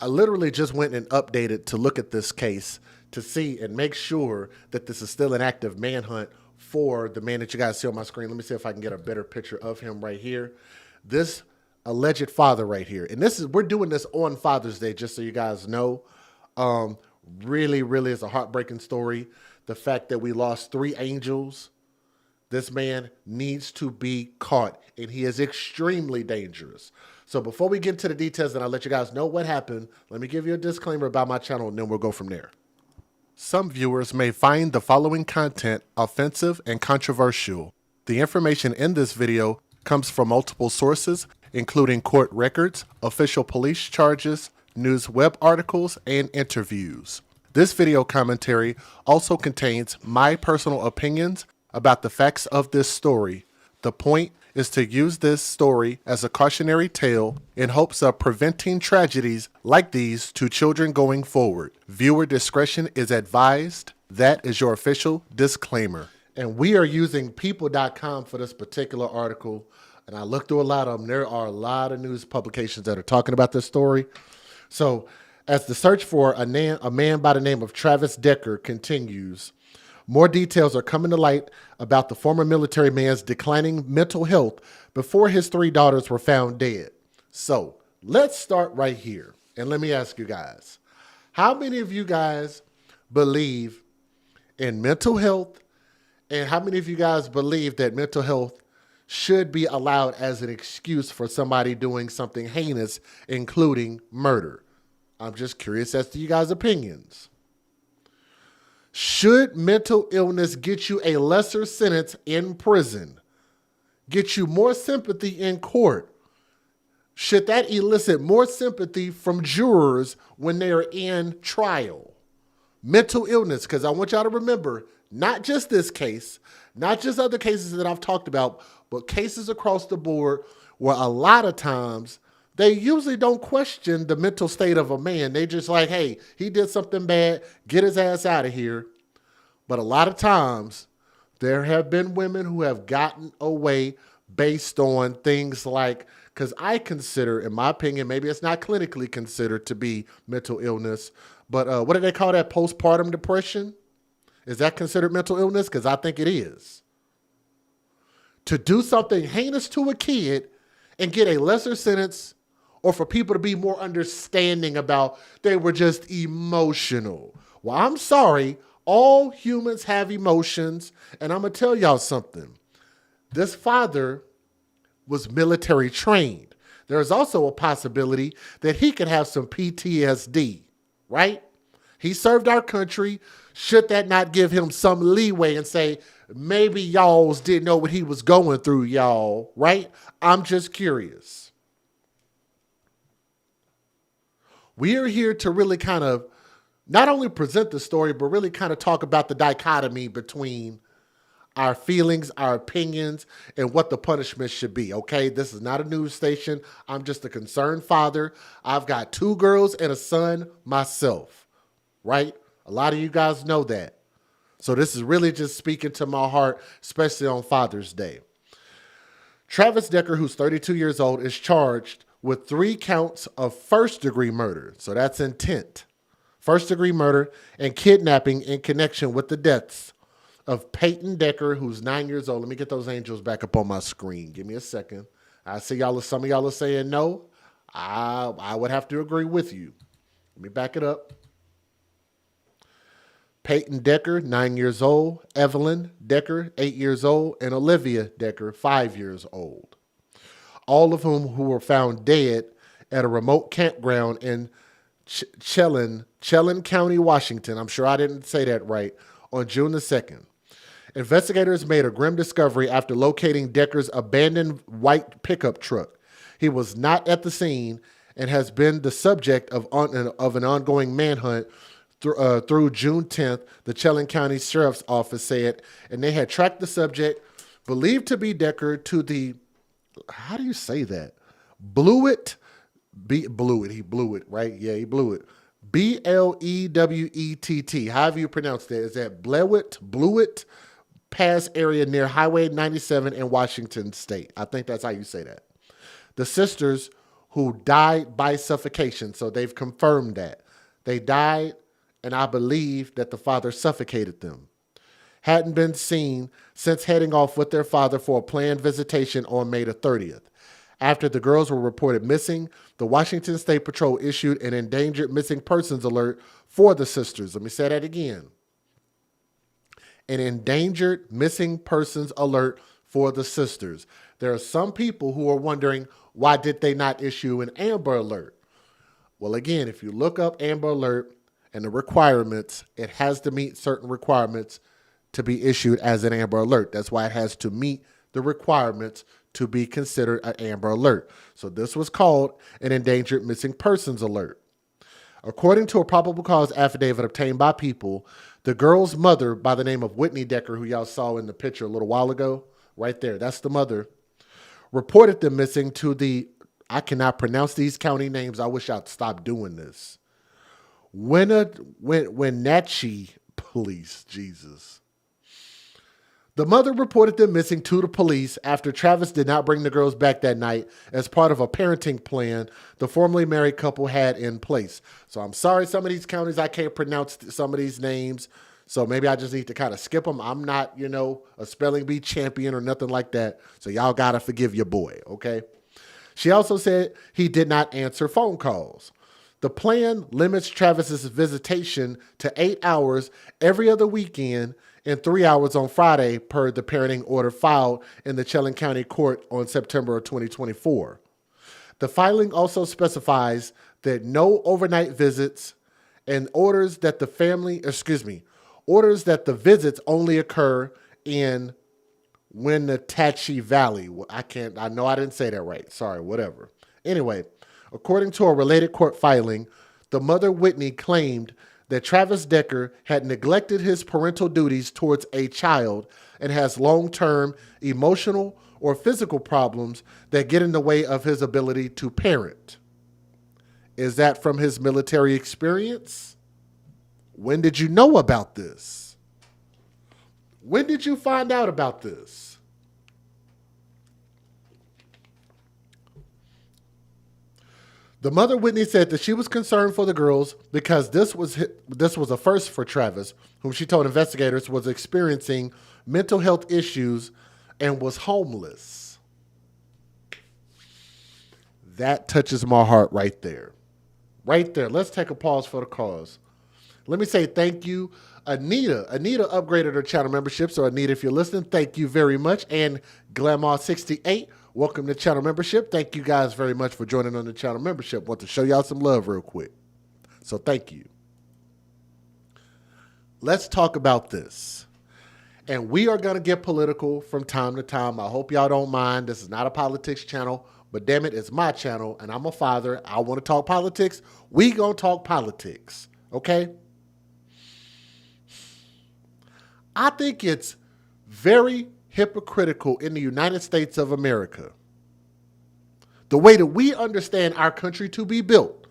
I literally just went and updated to look at this case to see and make sure that this is still an active manhunt for the man that you guys see on my screen. Let me see if I can get a better picture of him right here. This alleged father right here. And we're doing this on Father's Day, just so you guys know. Really, really is a heartbreaking story. The fact that we lost 3 angels. This man needs to be caught, and he is extremely dangerous. So before we get into the details and I'll let you guys know what happened, let me give you a disclaimer about my channel, and then we'll go from there. Some viewers may find the following content offensive and controversial. The information in this video comes from multiple sources, including court records, official police charges, news web articles, and interviews. This video commentary also contains my personal opinions about the facts of this story. The point is to use this story as a cautionary tale in hopes of preventing tragedies like these to children going forward. Viewer discretion is advised. That is your official disclaimer. And we are using people.com for this particular article. And I looked through a lot of them. There are a lot of news publications that are talking about this story. So as the search for a man by the name of Travis Decker continues, more details are coming to light about the former military man's declining mental health before his 3 daughters were found dead. So let's start right here. And let me ask you guys, how many of you guys believe in mental health? And how many of you guys believe that mental health should be allowed as an excuse for somebody doing something heinous, including murder? I'm just curious as to you guys' opinions. Should mental illness get you a lesser sentence in prison? Get you more sympathy in court? Should that elicit more sympathy from jurors when they are in trial? Mental illness, because I want y'all to remember, not just this case, not just other cases that I've talked about, but cases across the board where a lot of times they usually don't question the mental state of a man. They just like, hey, he did something bad, get his ass out of here. But a lot of times there have been women who have gotten away based on things like, because I consider, in my opinion, maybe it's not clinically considered to be mental illness, but what do they call that? Postpartum depression? Is that considered mental illness? Because I think it is. To do something heinous to a kid and get a lesser sentence, or for people to be more understanding about they were just emotional. Well, I'm sorry. All humans have emotions. And I'm going to tell y'all something. This father was military trained. There's also a possibility that he could have some PTSD, right? He served our country. Should that not give him some leeway and say, maybe y'all didn't know what he was going through, y'all, right? I'm just curious. We are here to really kind of not only present the story, but really kind of talk about the dichotomy between our feelings, our opinions, and what the punishment should be, okay? This is not a news station. I'm just a concerned father. I've got 2 girls and a son myself, right? A lot of you guys know that. So this is really just speaking to my heart, especially on Father's Day. Travis Decker, who's 32 years old, is charged with 3 counts of first-degree murder. So that's intent. First-degree murder and kidnapping in connection with the deaths of Peyton Decker, who's 9 years old. Let me get those angels back up on my screen. Give me a second. I see y'all. Some of y'all are saying no. I would have to agree with you. Let me back it up. Peyton Decker, 9 years old. Evelyn Decker, 8 years old. And Olivia Decker, 5 years old. All of whom who were found dead at a remote campground in Chelan County, Washington. I'm sure I didn't say that right. On June the 2nd. Investigators made a grim discovery after locating Decker's abandoned white pickup truck. He was not at the scene and has been the subject of an ongoing manhunt through June 10th, the Chelan County Sheriff's Office said, and they had tracked the subject, believed to be Decker, to the, how do you say that? Blewett, he blew it, right? Yeah, he blew it. Blewett. However you pronounce that. Is that Blewett Pass area near Highway 97 in Washington State? I think that's how you say that. The sisters, who died by suffocation. So they've confirmed that. They died, and I believe that the father suffocated them. Hadn't been seen since heading off with their father for a planned visitation on May the 30th. After the girls were reported missing, the Washington State Patrol issued an endangered missing persons alert for the sisters. Let me say that again. An endangered missing persons alert for the sisters. There are some people who are wondering, why did they not issue an Amber Alert? Well, again, if you look up Amber Alert and the requirements, it has to meet certain requirements to be issued as an Amber Alert. That's why it has to meet the requirements to be considered an Amber Alert. So this was called an Endangered Missing Persons Alert. According to a probable cause affidavit obtained by People, the girl's mother, by the name of Whitney Decker, who y'all saw in the picture a little while ago, right there, that's the mother, reported them missing to the, I cannot pronounce these county names. I wish I'd stop doing this. Wenatchee Police, Jesus. The mother reported them missing to the police after Travis did not bring the girls back that night as part of a parenting plan the formerly married couple had in place. So I'm sorry, some of these counties, I can't pronounce some of these names. So maybe I just need to kind of skip them. I'm not, a spelling bee champion or nothing like that. So y'all got to forgive your boy, okay? She also said he did not answer phone calls. The plan limits Travis's visitation to 8 hours every other weekend and 3 hours on Friday per the parenting order filed in the Chelan County Court on September of 2024. The filing also specifies that no overnight visits and orders that the visits only occur in Wenatchee Valley. I know I didn't say that right. Sorry, whatever. Anyway, according to a related court filing, the mother Whitney claimed that Travis Decker had neglected his parental duties towards a child and has long-term emotional or physical problems that get in the way of his ability to parent. Is that from his military experience? When did you know about this? When did you find out about this? The mother, Whitney, said that she was concerned for the girls because this was a first for Travis, whom she told investigators was experiencing mental health issues and was homeless. That touches my heart right there. Right there. Let's take a pause for the cause. Let me say thank you, Anita. Anita upgraded her channel membership. So, Anita, if you're listening, thank you very much. And Glamour68, welcome to channel membership. Thank you guys very much for joining on the channel membership. Want to show y'all some love real quick. So, thank you. Let's talk about this. And we are going to get political from time to time. I hope y'all don't mind. This is not a politics channel, but damn it, it's my channel, and I'm a father. I want to talk politics. We going to talk politics, okay? I think it's very hypocritical in the United States of America. The way that we understand our country to be built,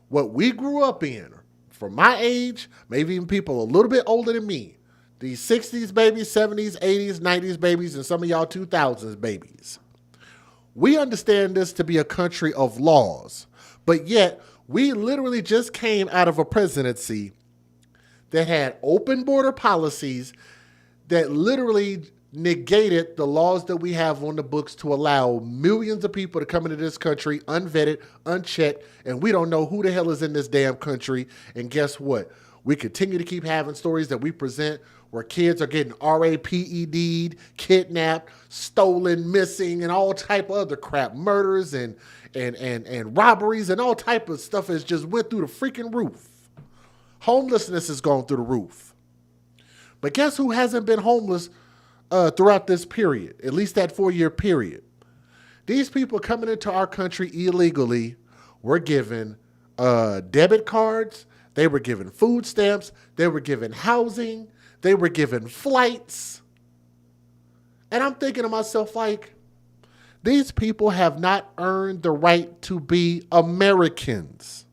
what we grew up in, from my age, maybe even people a little bit older than me, these 60s babies, 70s, 80s, 90s babies, and some of y'all 2000s babies. We understand this to be a country of laws, but yet we literally just came out of a presidency that had open border policies that literally negated the laws that we have on the books to allow millions of people to come into this country unvetted, unchecked, and we don't know who the hell is in this damn country. And guess what? We continue to keep having stories that we present where kids are getting RAPED'd, kidnapped, stolen, missing, and all type of other crap, murders and robberies and all type of stuff has just went through the freaking roof. Homelessness has gone through the roof. But guess who hasn't been homeless throughout this period, at least that 4-year period? These people coming into our country illegally were given debit cards, they were given food stamps, they were given housing, they were given flights. And I'm thinking to myself, like, these people have not earned the right to be Americans.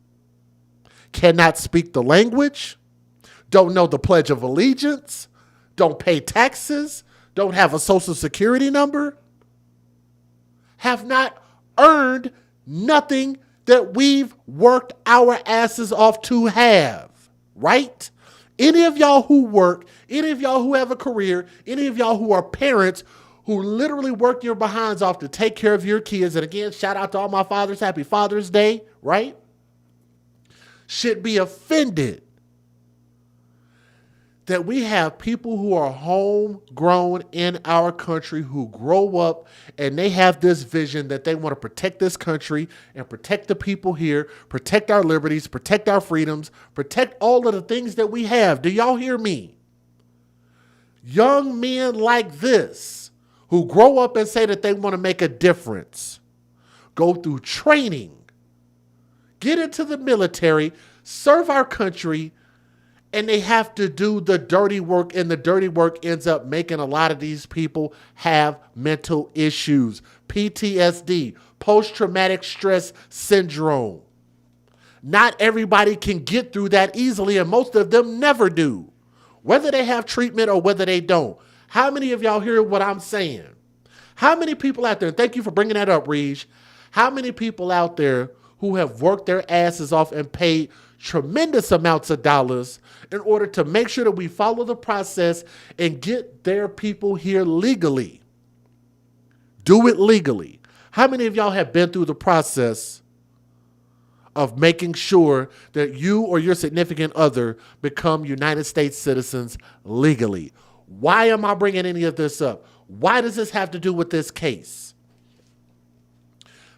Cannot speak the language, don't know the Pledge of Allegiance, don't pay taxes, don't have a social security number, have not earned nothing that we've worked our asses off to have, right? Any of y'all who work, any of y'all who have a career, any of y'all who are parents who literally work your behinds off to take care of your kids, and again, shout out to all my fathers, happy Father's Day, right? Should be offended that we have people who are homegrown in our country who grow up and they have this vision that they want to protect this country and protect the people here, protect our liberties, protect our freedoms, protect all of the things that we have. Do y'all hear me? Young men like this who grow up and say that they want to make a difference, go through training, get into the military, serve our country, and they have to do the dirty work, and the dirty work ends up making a lot of these people have mental issues, PTSD, post-traumatic stress syndrome. Not everybody can get through that easily, and most of them never do, whether they have treatment or whether they don't. How many of y'all hear what I'm saying? How many people out there, and thank you for bringing that up, Reej, how many people out there who have worked their asses off and paid tremendous amounts of dollars in order to make sure that we follow the process and get their people here legally? Do it legally. How many of y'all have been through the process of making sure that you or your significant other become United States citizens legally? Why am I bringing any of this up? Why does this have to do with this case?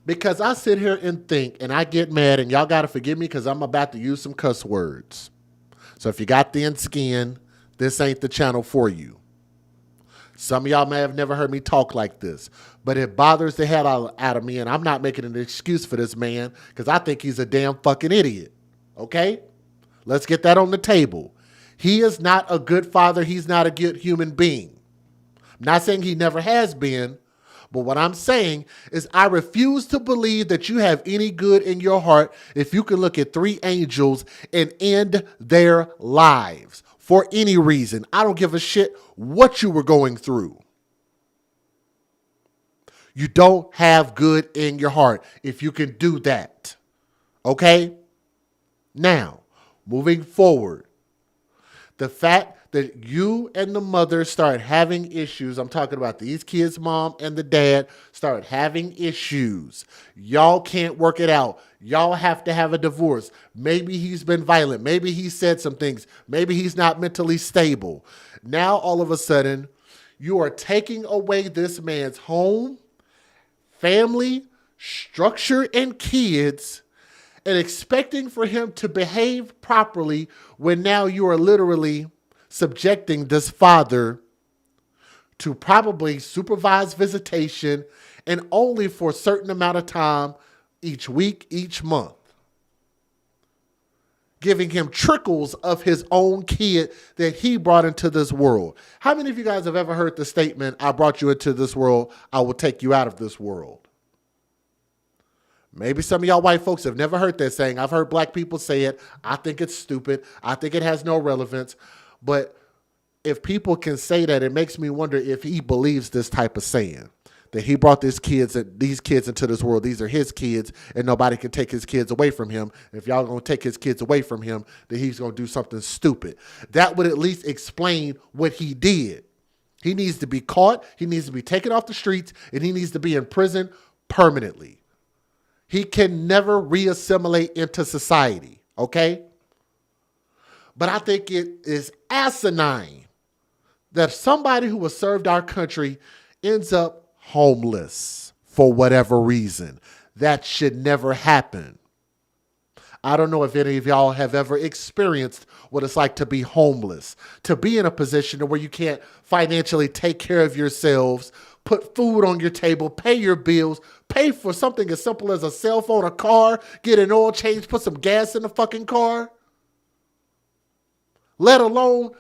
Because I sit here and think, and I get mad, and y'all got to forgive me because I'm about to use some cuss words. So if you got thin skin, this ain't the channel for you. Some of y'all may have never heard me talk like this, but it bothers the hell out of me, and I'm not making an excuse for this man because I think he's a damn fucking idiot. Okay? Let's get that on the table. He is not a good father. He's not a good human being. I'm not saying he never has been, but what I'm saying is I refuse to believe that you have any good in your heart if you can look at 3 angels and end their lives for any reason. I don't give a shit what you were going through. You don't have good in your heart if you can do that. Okay? Now, moving forward, the fact that you and the mother start having issues, I'm talking about these kids' mom and the dad start having issues. Y'all can't work it out. Y'all have to have a divorce. Maybe he's been violent. Maybe he said some things. Maybe he's not mentally stable. Now, all of a sudden, you are taking away this man's home, family, structure, and kids, and expecting for him to behave properly when now you are literally subjecting this father to probably supervised visitation and only for a certain amount of time each week, each month. Giving him trickles of his own kid that he brought into this world. How many of you guys have ever heard the statement, I brought you into this world, I will take you out of this world? Maybe some of y'all white folks have never heard that saying. I've heard black people say it. I think it's stupid. I think it has no relevance. But if people can say that, it makes me wonder if he believes this type of saying, that he brought these kids into this world. These are his kids, and nobody can take his kids away from him. If y'all going to take his kids away from him, then he's going to do something stupid. That would at least explain what he did. He needs to be caught. He needs to be taken off the streets, and he needs to be in prison permanently. He can never reassimilate into society, okay? But I think it is asinine that somebody who has served our country ends up homeless for whatever reason. That should never happen. I don't know if any of y'all have ever experienced what it's like to be homeless, to be in a position where you can't financially take care of yourselves, put food on your table, pay your bills, pay for something as simple as a cell phone, a car, get an oil change, put some gas in the fucking car. Let alone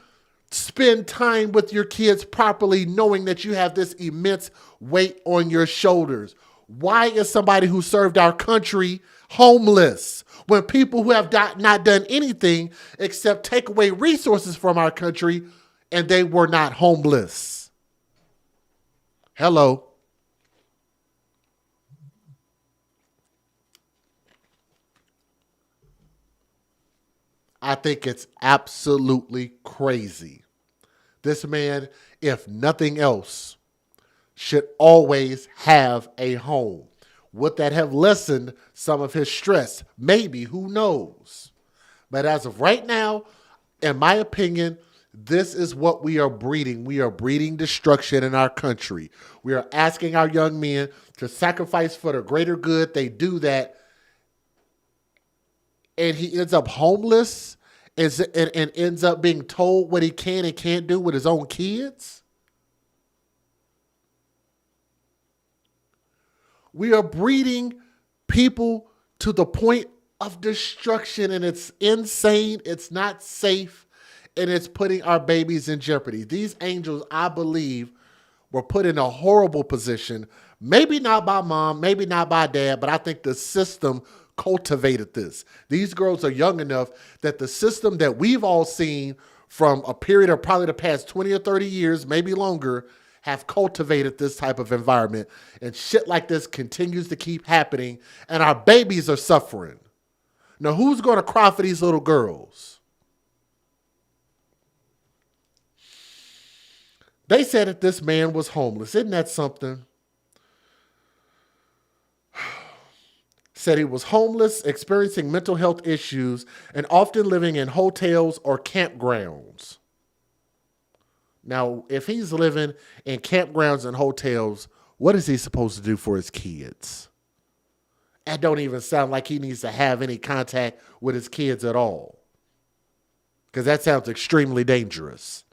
spend time with your kids properly, knowing that you have this immense weight on your shoulders. Why is somebody who served our country homeless when people who have not done anything except take away resources from our country and they were not homeless? Hello. I think it's absolutely crazy. This man, if nothing else, should always have a home. Would that have lessened some of his stress? Maybe, who knows? But as of right now, in my opinion, this is what we are breeding. We are breeding destruction in our country. We are asking our young men to sacrifice for the greater good. They do that, and he ends up homeless and ends up being told what he can and can't do with his own kids. We are breeding people to the point of destruction, and it's insane. It's not safe, and it's putting our babies in jeopardy. These angels, I believe, were put in a horrible position. Maybe not by mom, maybe not by dad, but I think the system cultivated this. These girls are young enough that the system that we've all seen from a period of probably the past 20 or 30 years, maybe longer, have cultivated this type of environment. And shit like this continues to keep happening, and our babies are suffering. Now, who's going to cry for these little girls? They said that this man was homeless. Isn't that something? Said he was homeless, experiencing mental health issues, and often living in hotels or campgrounds. Now, if he's living in campgrounds and hotels, what is he supposed to do for his kids? That don't even sound like he needs to have any contact with his kids at all, because that sounds extremely dangerous.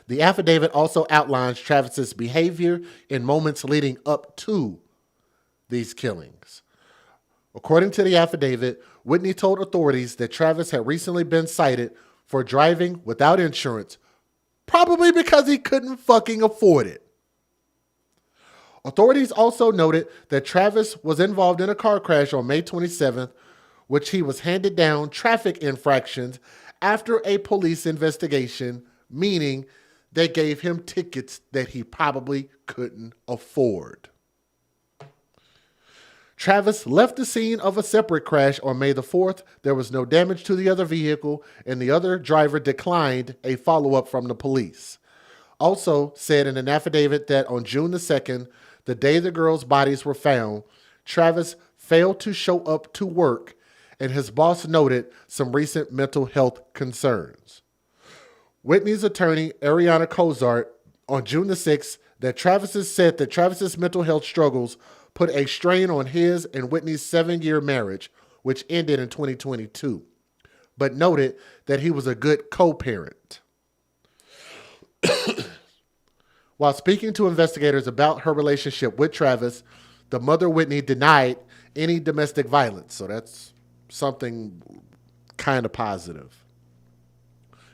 The affidavit also outlines Travis's behavior in moments leading up to these killings. According to the affidavit, Whitney told authorities that Travis had recently been cited for driving without insurance, probably because he couldn't fucking afford it. Authorities also noted that Travis was involved in a car crash on May 27th, which he was handed down traffic infractions after a police investigation, meaning they gave him tickets that he probably couldn't afford. Travis left the scene of a separate crash on May the 4th. There was no damage to the other vehicle, and the other driver declined a follow-up from the police. Also said in an affidavit that on June the 2nd, the day the girls' bodies were found, Travis failed to show up to work, and his boss noted some recent mental health concerns. Whitney's attorney, Ariana Cozart, on June the 6th, said that Travis's mental health struggles put a strain on his and Whitney's 7-year marriage, which ended in 2022, but noted that he was a good co-parent. While speaking to investigators about her relationship with Travis, the mother, Whitney, denied any domestic violence, so that's something kind of positive.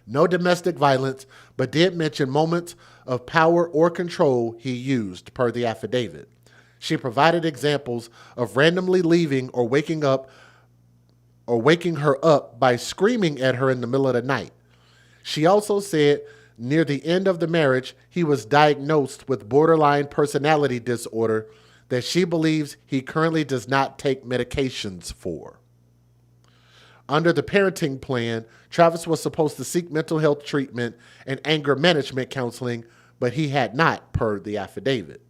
No domestic violence, but did mention moments of power or control he used, per the affidavit. She provided examples of randomly leaving or waking her up by screaming at her in the middle of the night. She also said near the end of the marriage, he was diagnosed with borderline personality disorder that she believes he currently does not take medications for. Under the parenting plan, Travis was supposed to seek mental health treatment and anger management counseling, but he had not, per the affidavit.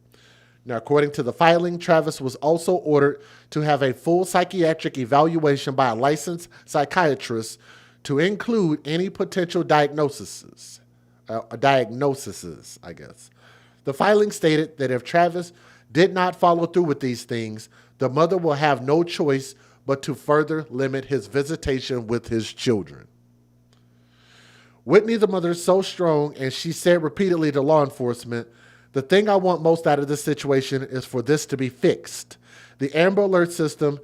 Now, according to the filing, Travis was also ordered to have a full psychiatric evaluation by a licensed psychiatrist to include any potential diagnoses, I guess. The filing stated that if Travis did not follow through with these things, the mother will have no choice but to further limit his visitation with his children. Whitney, the mother, is so strong, and she said repeatedly to law enforcement, "The thing I want most out of this situation is for this to be fixed. The Amber Alert system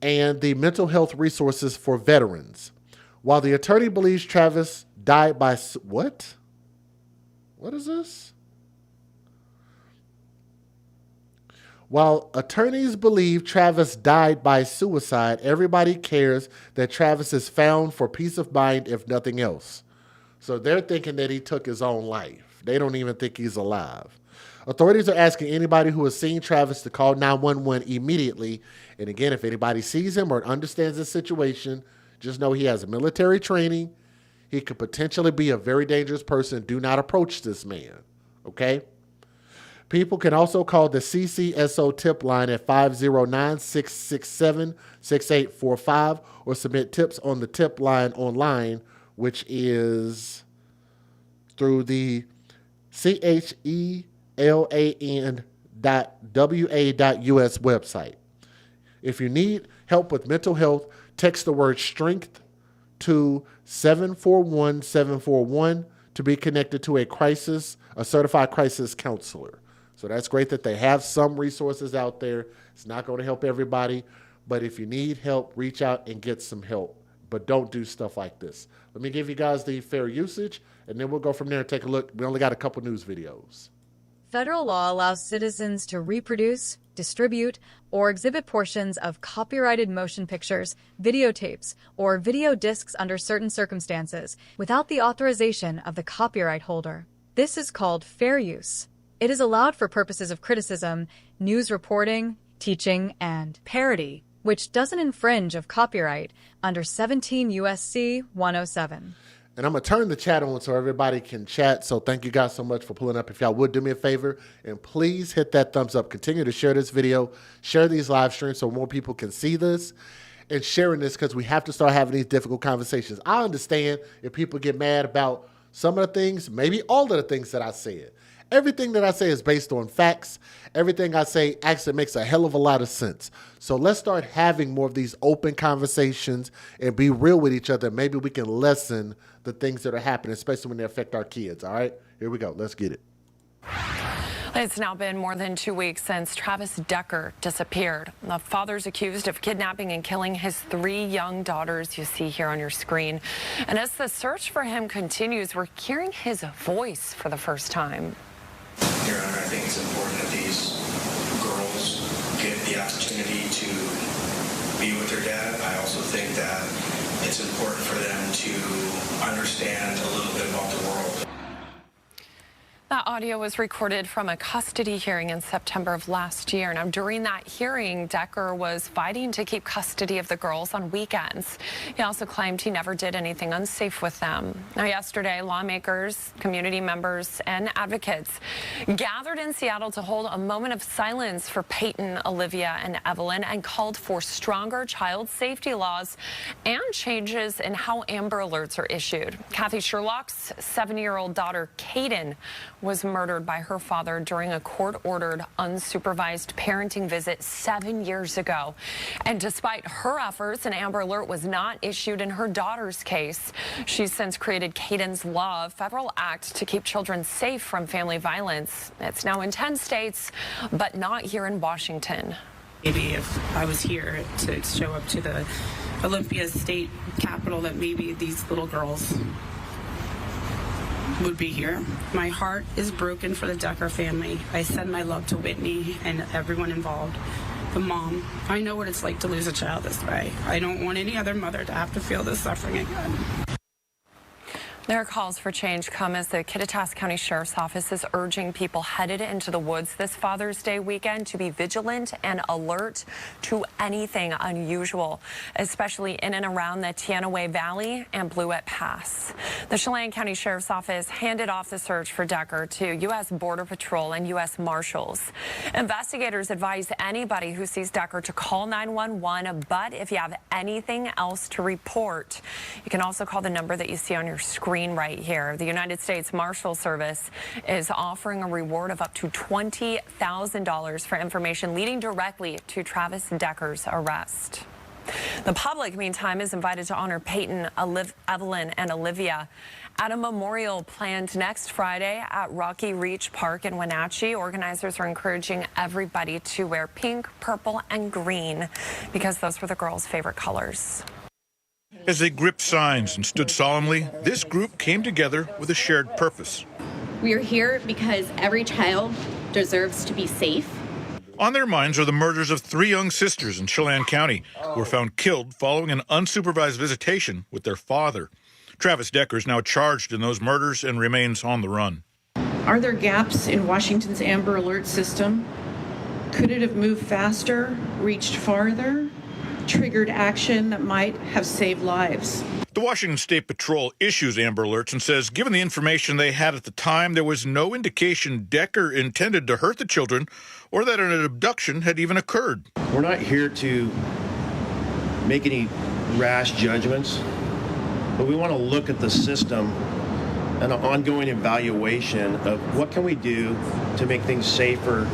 and the mental health resources for veterans." While the attorney believes Travis died by... What? What is this? While attorneys believe Travis died by suicide, everybody cares that Travis is found for peace of mind, if nothing else. So they're thinking that he took his own life. They don't even think he's alive. Authorities are asking anybody who has seen Travis to call 911 immediately. And again, if anybody sees him or understands the situation, Just know he has military training. He could potentially be a very dangerous person. Do not approach this man, okay? People can also call the CCSO tip line at 509-667-6845 or submit tips on the tip line online, which is through the CHELAN.WA.US website. If you need help with mental health, text the word strength to 741-741 to be connected to a certified crisis counselor. So that's great that they have some resources out there. It's not going to help everybody, but if you need help, reach out and get some help. But don't do stuff like this. Let me give you guys the fair usage, and then we'll go from there and take a look. We only got a couple news videos. Federal law allows citizens to reproduce, distribute, or exhibit portions of copyrighted motion pictures, videotapes, or video discs under certain circumstances without the authorization of the copyright holder. This is called fair use. It is allowed for purposes of criticism, news reporting, teaching, and parody, which doesn't infringe of copyright under 17 U.S.C. 107. And I'm going to turn the chat on so everybody can chat. So thank you guys so much for pulling up. If y'all would do me a favor and please hit that thumbs up. Continue to share this video, share these live streams so more people can see this, and sharing this because we have to start having these difficult conversations. I understand if people get mad about some of the things, maybe all of the things that I said. Everything that I say is based on facts. Everything I say actually makes a hell of a lot of sense. So let's start having more of these open conversations and be real with each other. Maybe we can lessen the things that are happening, especially when they affect our kids. All right, here we go. Let's get it. It's now been more than 2 weeks since Travis Decker disappeared. The father's accused of kidnapping and killing his 3 young daughters you see here on your screen. And as the search for him continues, we're hearing his voice for the first time. Your Honor, I think it's important that these girls get the opportunity to be with their dad. I also think that it's important for them to understand a little bit about the world. That audio was recorded from a custody hearing in September of last year. Now, during that hearing, Decker was fighting to keep custody of the girls on weekends. He also claimed he never did anything unsafe with them. Now, yesterday, lawmakers, community members, and advocates gathered in Seattle to hold a moment of silence for Peyton, Olivia, and Evelyn and called for stronger child safety laws and changes in how Amber Alerts are issued. Kathy Sherlock's 7-year-old daughter, Kaden, was murdered by her father during a court-ordered unsupervised parenting visit 7 years ago. And despite her efforts, an Amber Alert was not issued in her daughter's case. She's since created Kaden's Law, a federal act to keep children safe from family violence. It's now in 10 states, but not here in Washington. Maybe if I was here to show up to the Olympia State Capitol, that maybe these little girls would be here. My heart is broken for the Decker family. I send my love to Whitney and everyone involved. The mom, I know what it's like to lose a child this way. I don't want any other mother to have to feel this suffering again. Their calls for change come as the Kittitas County Sheriff's Office is urging people headed into the woods this Father's Day weekend to be vigilant and alert to anything unusual, especially in and around the Teanaway Valley and Blewett Pass. The Chelan County Sheriff's Office handed off the search for Decker to U.S. Border Patrol and U.S. Marshals. Investigators advise anybody who sees Decker to call 911, but if you have anything else to report, you can also call the number that you see on your screen right here. The United States Marshal Service is offering a reward of up to $20,000 for information leading directly to Travis Decker's arrest. The public, meantime, is invited to honor Peyton, Evelyn, and Olivia at a memorial planned next Friday at Rocky Reach Park in Wenatchee. Organizers are encouraging everybody to wear pink, purple, and green because those were the girls' favorite colors. As they gripped signs and stood solemnly, this group came together with a shared purpose. We are here because every child deserves to be safe. On their minds are the murders of 3 young sisters in Chelan County who were found killed following an unsupervised visitation with their father. Travis Decker is now charged in those murders and remains on the run. Are there gaps in Washington's Amber Alert system? Could it have moved faster, reached farther? triggered action that might have saved lives. The Washington State Patrol issues Amber Alerts and says given the information they had at the time, there was no indication Decker intended to hurt the children or that an abduction had even occurred. We're not here to make any rash judgments, but we want to look at the system and an ongoing evaluation of what can we do to make things safer.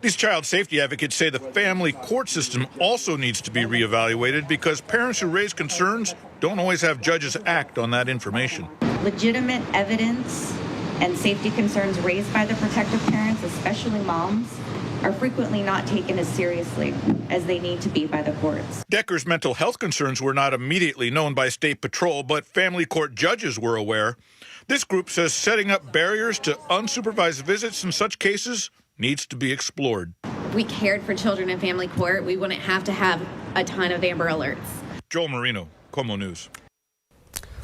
These child safety advocates say the family court system also needs to be reevaluated because parents who raise concerns don't always have judges act on that information. Legitimate evidence and safety concerns raised by the protective parents, especially moms, are frequently not taken as seriously as they need to be by the courts. Decker's mental health concerns were not immediately known by State Patrol, but family court judges were aware. This group says setting up barriers to unsupervised visits in such cases needs to be explored. If we cared for children in family court, we wouldn't have to have a ton of Amber Alerts. Joel Marino, Como News.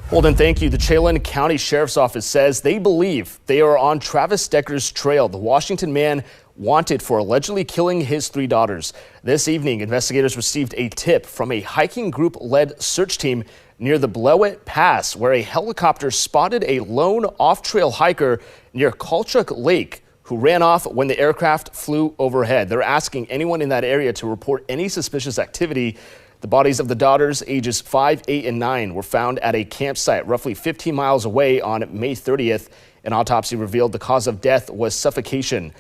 Holden, thank you. The Chelan County Sheriff's Office says they believe they are on Travis Decker's trail, the Washington man wanted for allegedly killing his 3 daughters. This evening, investigators received a tip from a hiking group-led search team near the Blewett Pass, where a helicopter spotted a lone off-trail hiker near Kalchuk Lake who ran off when the aircraft flew overhead. They're asking anyone in that area to report any suspicious activity. The bodies of the daughters, ages 5, 8, and 9, were found at a campsite roughly 15 miles away on May 30th. An autopsy revealed the cause of death was suffocation.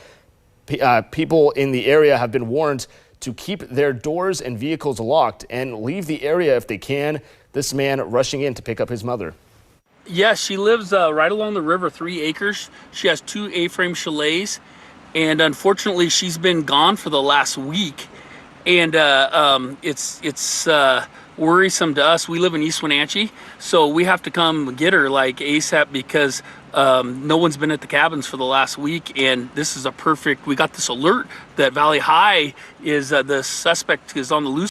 People in the area have been warned to keep their doors and vehicles locked and leave the area if they can. This man rushing in to pick up his mother. Yes, she lives right along the river, 3 acres. She has 2 A-frame chalets, and unfortunately, she's been gone for the last week. And it's worrisome to us. We live in East Wenatchee, so we have to come get her like ASAP because no one's been at the cabins for the last week. And this is a perfect. We got this alert that Valley High is the suspect is on the loose.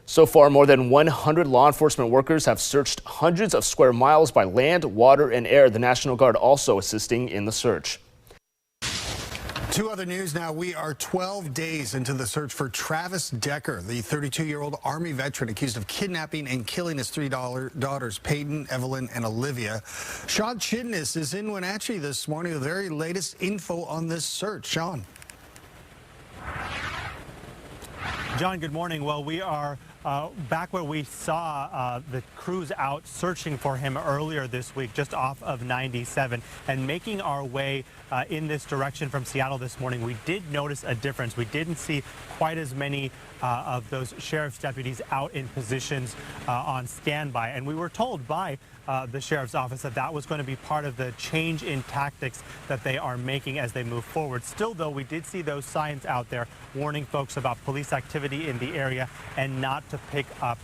So far, more than 100 law enforcement workers have searched hundreds of square miles by land, water, and air. The National Guard also assisting in the search. 2 other news now. We are 12 days into the search for Travis Decker, the 32-year-old Army veteran accused of kidnapping and killing his 3 daughters, Peyton, Evelyn, and Olivia. Sean Chidnis is in Wenatchee this morning with the very latest info on this search. Sean. John, good morning. Well, we are back where we saw the crews out searching for him earlier this week, just off of 97, and making our way in this direction from Seattle this morning. We did notice a difference. We didn't see quite as many of those sheriff's deputies out in positions on standby, and we were told by the sheriff's office that that was going to be part of the change in tactics that they are making as they move forward. Still, though, we did see those signs out there warning folks about police activity in the area and not to pick up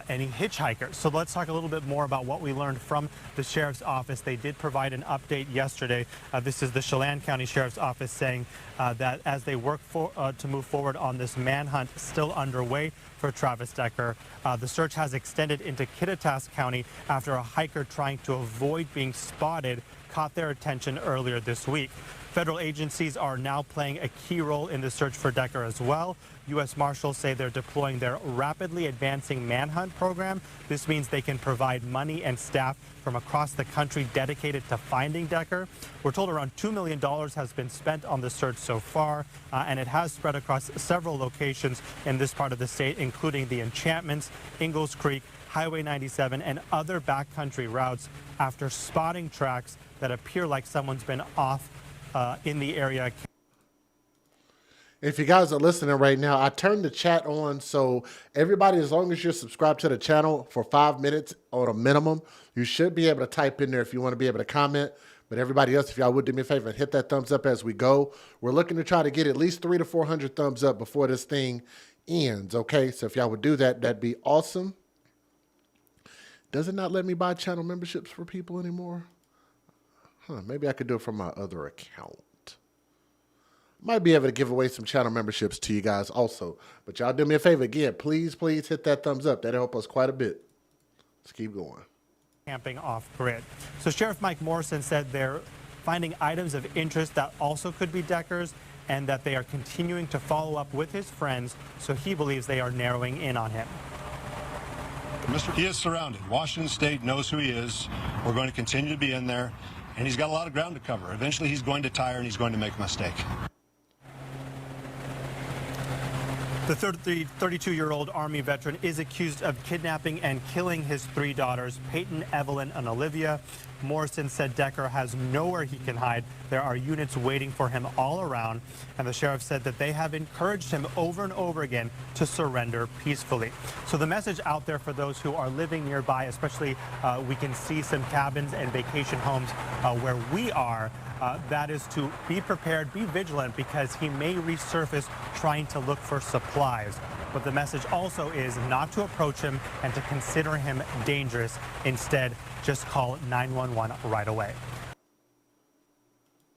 any hitchhikers. So let's talk a little bit more about what we learned from the sheriff's office. They did provide an update yesterday. This is the Chelan County Sheriff's Office saying that as they work to move forward on this manhunt still underway for Travis Decker, the search has extended into Kittitas County after a hiker trying to avoid being spotted caught their attention earlier this week. Federal agencies are now playing a key role in the search for Decker as well. U.S. Marshals say they're deploying their rapidly advancing manhunt program. This means they can provide money and staff from across the country dedicated to finding Decker. We're told around $2 million has been spent on the search so far, and it has spread across several locations in this part of the state, including the Enchantments, Ingalls Creek, Highway 97, and other backcountry routes after spotting tracks that appear like someone's been off in the area. If you guys are listening right now, I turned the chat on, so everybody, as long as you're subscribed to the channel for 5 minutes on a minimum, you should be able to type in there if you want to be able to comment. But everybody else, if y'all would do me a favor and hit that thumbs up as we go. We're looking to try to get at least 300 to 400 thumbs up before this thing ends, okay? So if y'all would do that, that'd be awesome. Does it not let me buy channel memberships for people anymore? Maybe I could do it from my other account. Might be able to give away some channel memberships to you guys also. But y'all do me a favor again. Please, please hit that thumbs up. That'll help us quite a bit. Let's keep going. Camping off grid. So Sheriff Mike Morrison said they're finding items of interest that also could be Decker's and that they are continuing to follow up with his friends, so he believes they are narrowing in on him. He is surrounded. Washington State knows who he is. We're going to continue to be in there, and he's got a lot of ground to cover. Eventually, he's going to tire, and he's going to make a mistake. The 32-year-old Army veteran is accused of kidnapping and killing his 3 daughters, Peyton, Evelyn, and Olivia. Morrison said Decker has nowhere he can hide. There are units waiting for him all around, and the sheriff said that they have encouraged him over and over again to surrender peacefully. So the message out there for those who are living nearby, especially we can see some cabins and vacation homes where we are, that is to be prepared, be vigilant, because he may resurface trying to look for supplies. But the message also is not to approach him and to consider him dangerous. Instead, just call 911 right away.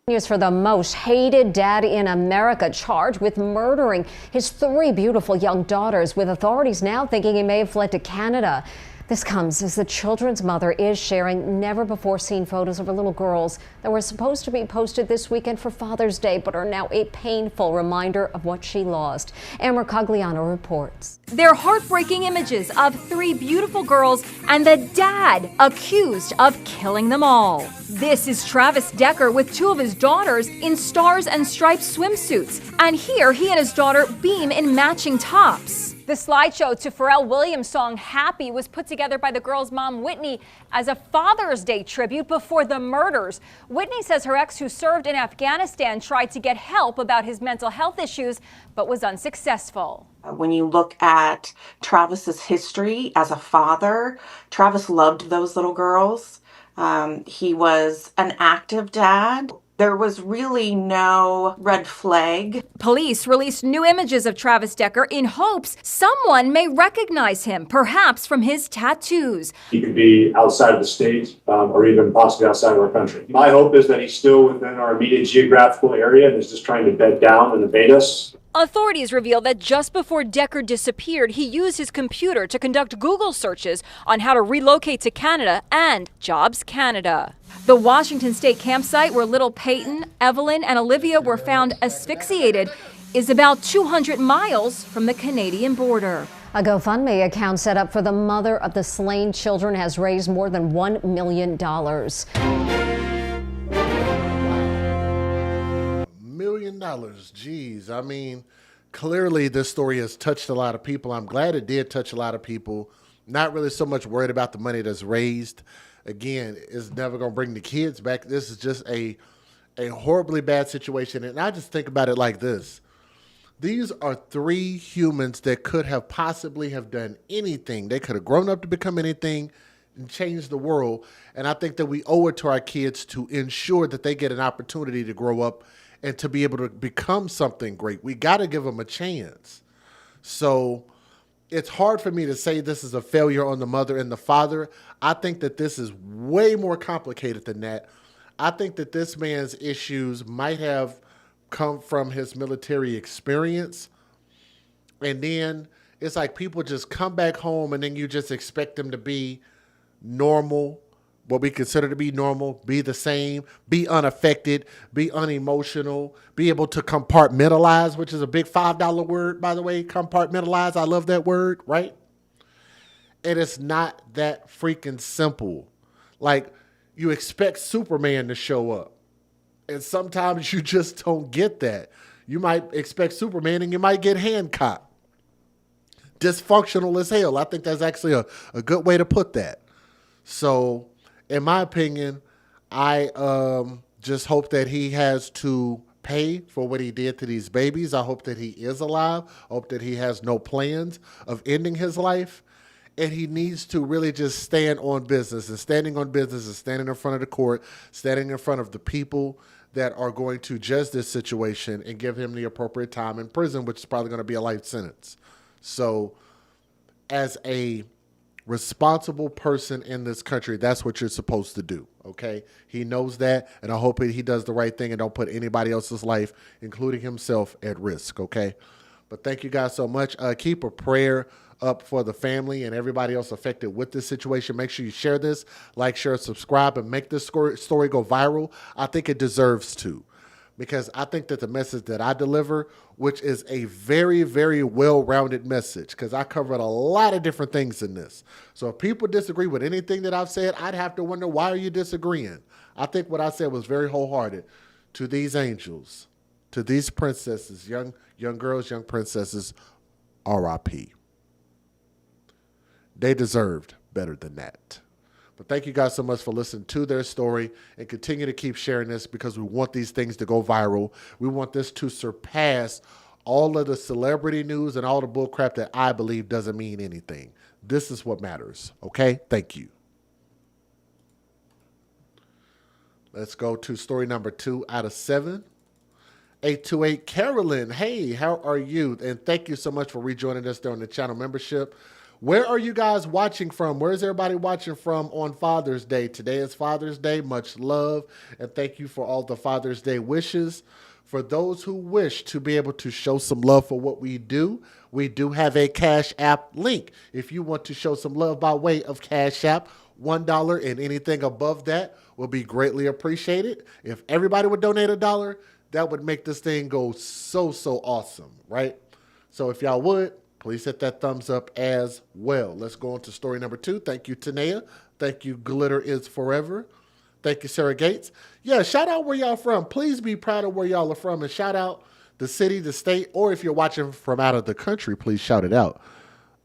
News for the most hated dad in America, charged with murdering his 3 beautiful young daughters, with authorities now thinking he may have fled to Canada. This comes as the children's mother is sharing never-before-seen photos of her little girls that were supposed to be posted this weekend for Father's Day, but are now a painful reminder of what she lost. Amber Cogliano reports. They're heartbreaking images of 3 beautiful girls and the dad accused of killing them all. This is Travis Decker with 2 of his daughters in stars and stripes swimsuits. And here he and his daughter beam in matching tops. The slideshow to Pharrell Williams' song Happy was put together by the girl's mom, Whitney, as a Father's Day tribute before the murders. Whitney says her ex, who served in Afghanistan, tried to get help about his mental health issues, but was unsuccessful. When you look at Travis's history as a father, Travis loved those little girls. He was an active dad. There was really no red flag. Police released new images of Travis Decker in hopes someone may recognize him, perhaps from his tattoos. He could be outside of the state or even possibly outside of our country. My hope is that he's still within our immediate geographical area and is just trying to bed down and evade us. Authorities reveal that just before Decker disappeared, he used his computer to conduct Google searches on how to relocate to Canada and Jobs Canada. The Washington State campsite where little Peyton, Evelyn, and Olivia were found asphyxiated is about 200 miles from the Canadian border. A GoFundMe account set up for the mother of the slain children has raised more than $1 million. $1 million. Geez, I mean, clearly this story has touched a lot of people. I'm glad it did touch a lot of people. Not really so much worried about the money that's raised. Again, it's never going to bring the kids back. This is just a horribly bad situation. And I just think about it like this. These are 3 humans that could have possibly have done anything. They could have grown up to become anything and change the world. And I think that we owe it to our kids to ensure that they get an opportunity to grow up and to be able to become something great. We got to give them a chance. So it's hard for me to say this is a failure on the mother and the father. I think that this is way more complicated than that. I think that this man's issues might have come from his military experience. And then it's like people just come back home and then you just expect them to be normal, what we consider to be normal, be the same, be unaffected, be unemotional, be able to compartmentalize, which is a big $5 word, by the way, compartmentalize. I love that word, right? And it's not that freaking simple. Like, you expect Superman to show up, and sometimes you just don't get that. You might expect Superman and you might get Hancock. Dysfunctional as hell. I think that's actually a good way to put that. So, in my opinion, I just hope that he has to pay for what he did to these babies. I hope that he is alive. I hope that he has no plans of ending his life. And he needs to really just stand on business. And standing on business is standing in front of the court, standing in front of the people that are going to judge this situation and give him the appropriate time in prison, which is probably going to be a life sentence. So, as a responsible person in this country, that's what you're supposed to do, okay? He knows that, and I hope he does the right thing and don't put anybody else's life, including himself, at risk, okay? But thank you guys so much. Keep a prayer up for the family and everybody else affected with this situation. Make sure you share this, like, share, subscribe, and make this story go viral. I think it deserves to. because I think that the message that I deliver, which is a very, very well-rounded message, because I covered a lot of different things in this. So if people disagree with anything that I've said, I'd have to wonder, why are you disagreeing? I think what I said was very wholehearted. To these angels, to these princesses, young girls, young princesses, R.I.P. They deserved better than that. But thank you guys so much for listening to their story, and continue to keep sharing this, because we want these things to go viral. We want this to surpass all of the celebrity news and all the bull crap that I believe doesn't mean anything. This is what matters. Okay? Thank you. Let's go to story number 2 out of 7. 828 Carolyn. Hey, how are you? And thank you so much for rejoining us during the channel membership. Where are you guys watching from? Where is everybody watching from on Father's Day? Today is Father's Day. Much love, and thank you for all the Father's Day wishes. For those who wish to be able to show some love for what we do have a Cash App link. If you want to show some love by way of Cash App, $1 and anything above that will be greatly appreciated. If everybody would donate $1, that would make this thing go so awesome, right? So if y'all would, please hit that thumbs up as well. Let's go on to story number 2. Thank you, Tanea. Thank you, Glitter is Forever. Thank you, Sarah Gates. Yeah, shout out where y'all from. Please be proud of where y'all are from, and shout out the city, the state, or if you're watching from out of the country, please shout it out.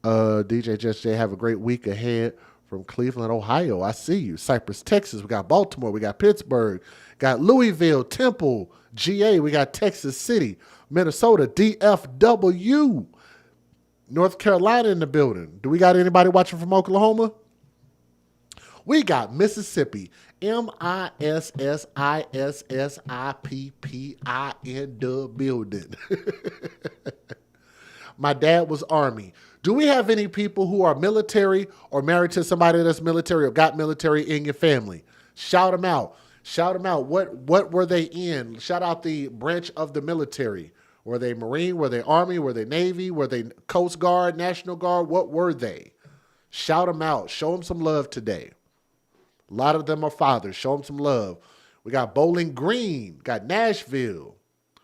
DJ Just J, have a great week ahead from Cleveland, Ohio. I see you. Cypress, Texas. We got Baltimore. We got Pittsburgh. Got Louisville, Temple, GA. We got Texas City, Minnesota, DFW. North Carolina in the building. Do we got anybody watching from Oklahoma? We got Mississippi, MISSISSIPPI in the building. My dad was Army. Do we have any people who are military or married to somebody that's military or got military in your family? Shout them out. Shout them out. What were they in? Shout out the branch of the military. Were they Marine? Were they Army? Were they Navy? Were they Coast Guard, National Guard? What were they? Shout them out. Show them some love today. A lot of them are fathers. Show them some love. We got Bowling Green. Got Nashville.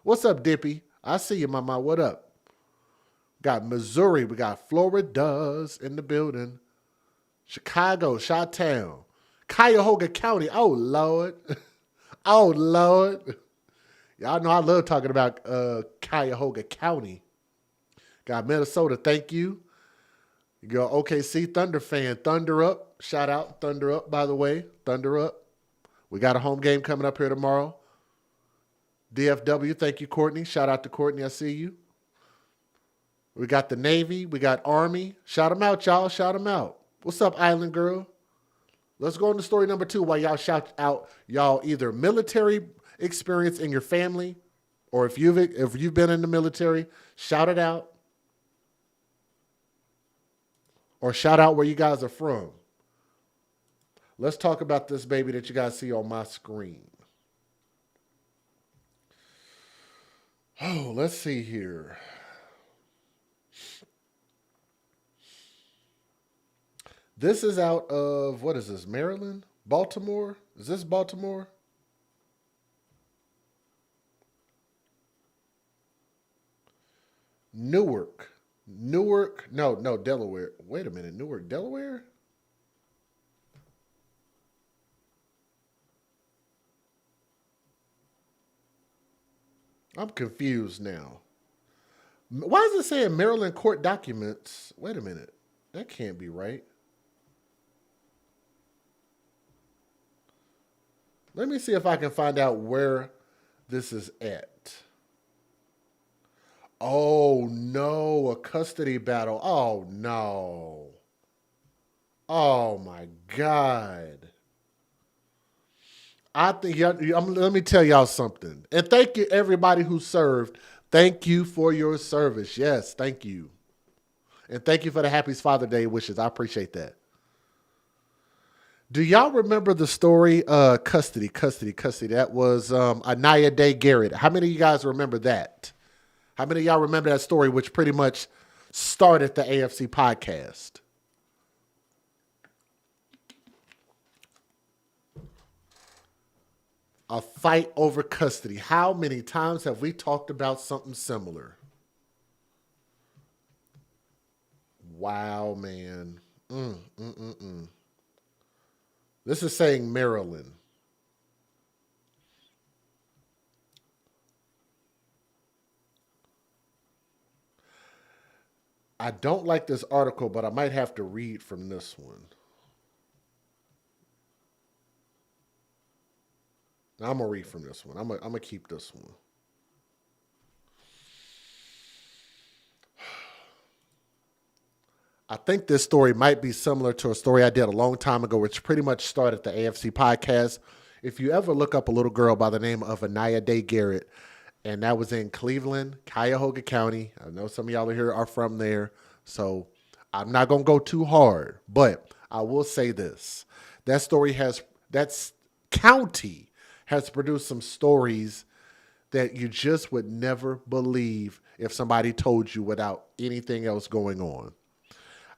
What's up, Dippy? I see you, mama. What up? Got Missouri. We got Florida's in the building. Chicago, Chi-Town. Cuyahoga County. Oh, Lord. Oh, Lord. Y'all know I love talking about Cuyahoga County. Got Minnesota, thank you. You go OKC Thunder fan, Thunder up. Shout out, Thunder up, by the way. Thunder up. We got a home game coming up here tomorrow. DFW, thank you, Courtney. Shout out to Courtney, I see you. We got the Navy, we got Army. Shout them out, y'all, shout them out. What's up, Island Girl? Let's go on to story number 2 while y'all shout out y'all either military experience in your family, or if you've been in the military, shout it out, or shout out where you guys are from. Let's talk about this baby that you guys see on my screen. Oh, let's see here. This is out of, what is this, Maryland? Baltimore? Is this Baltimore? Newark, no, Delaware. Wait a minute, Newark, Delaware? I'm confused now. Why is it saying Maryland court documents? Wait a minute, that can't be right. Let me see if I can find out where this is at. Oh, no, a custody battle. Oh, no. Oh, my God. I think, let me tell y'all something. And thank you, everybody who served. Thank you for your service. Yes, thank you. And thank you for the Happy Father's Day wishes. I appreciate that. Do y'all remember the story, Custody? That was Anaya Day Garrett. How many of you guys remember that? How many of y'all remember that story, which pretty much started the AFC podcast? A fight over custody. How many times have we talked about something similar? Wow, man. This is saying Maryland. I don't like this article, but I might have to read from this one. Now, I'm going to read from this one. I'm going to keep this one. I think this story might be similar to a story I did a long time ago, which pretty much started the AFC podcast. If you ever look up a little girl by the name of Anaya Day Garrett, and that was in Cleveland, Cuyahoga County. I know some of y'all here are from there, so I'm not going to go too hard, but I will say this. That county has produced some stories that you just would never believe if somebody told you without anything else going on.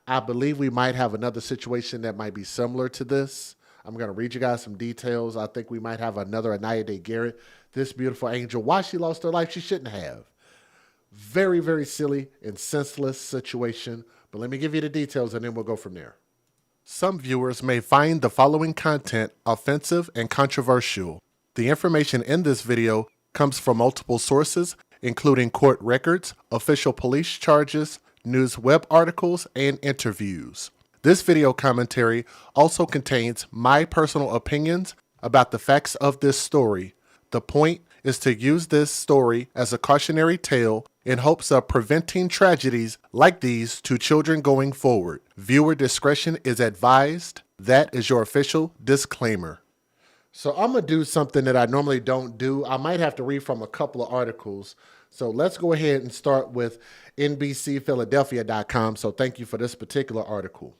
I believe we might have another situation that might be similar to this. I'm going to read you guys some details. I think we might have another Anaya Day Garrett. This beautiful angel, why she lost her life, she shouldn't have. Very, very silly and senseless situation. But let me give you the details and then we'll go from there. Some viewers may find the following content offensive and controversial. The information in this video comes from multiple sources, including court records, official police charges, news web articles, and interviews. This video commentary also contains my personal opinions about the facts of this story. The point is to use this story as a cautionary tale in hopes of preventing tragedies like these to children going forward. Viewer discretion is advised. That is your official disclaimer. So I'm going to do something that I normally don't do. I might have to read from a couple of articles. So let's go ahead and start with NBCPhiladelphia.com. So thank you for this particular article.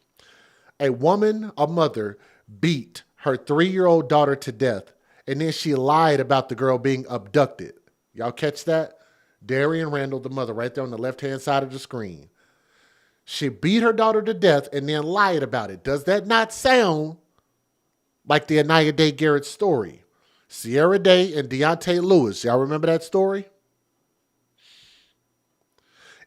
A mother, beat her 3-year-old daughter to death, and then she lied about the girl being abducted. Y'all catch that? Darian Randall, the mother, right there on the left-hand side of the screen. She beat her daughter to death and then lied about it. Does that not sound like the Anaya Day Garrett story? Sierra Day and Deontay Lewis. Y'all remember that story?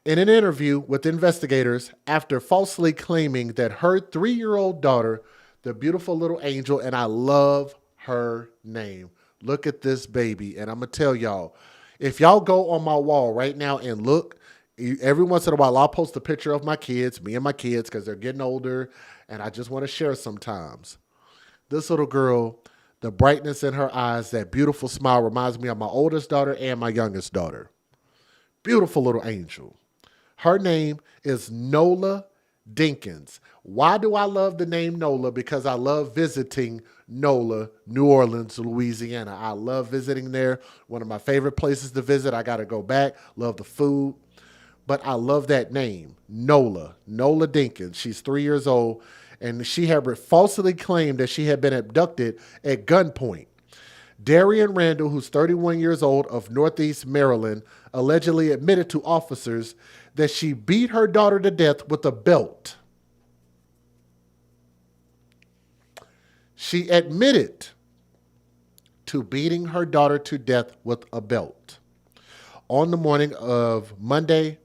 In an interview with investigators, after falsely claiming that her 3-year-old daughter, the beautiful little angel, and I love her name. Look at this baby. And I'm going to tell y'all, if y'all go on my wall right now and look, every once in a while I'll post a picture of my kids, me and my kids, because they're getting older, and I just want to share sometimes. This little girl, the brightness in her eyes, that beautiful smile reminds me of my oldest daughter and my youngest daughter. Beautiful little angel. Her name is Nola Dinkins. Why do I love the name Nola? Because I love visiting Nola, New Orleans, Louisiana. I love visiting there. One of my favorite places to visit. I got to go back. Love the food. But I love that name, Nola Dinkins. She's 3 years old, and she had falsely claimed that she had been abducted at gunpoint. Darian Randall, who's 31 years old, of Northeast Maryland, allegedly admitted to officers that she beat her daughter to death with a belt. She admitted to beating her daughter to death with a belt. On the morning of Monday,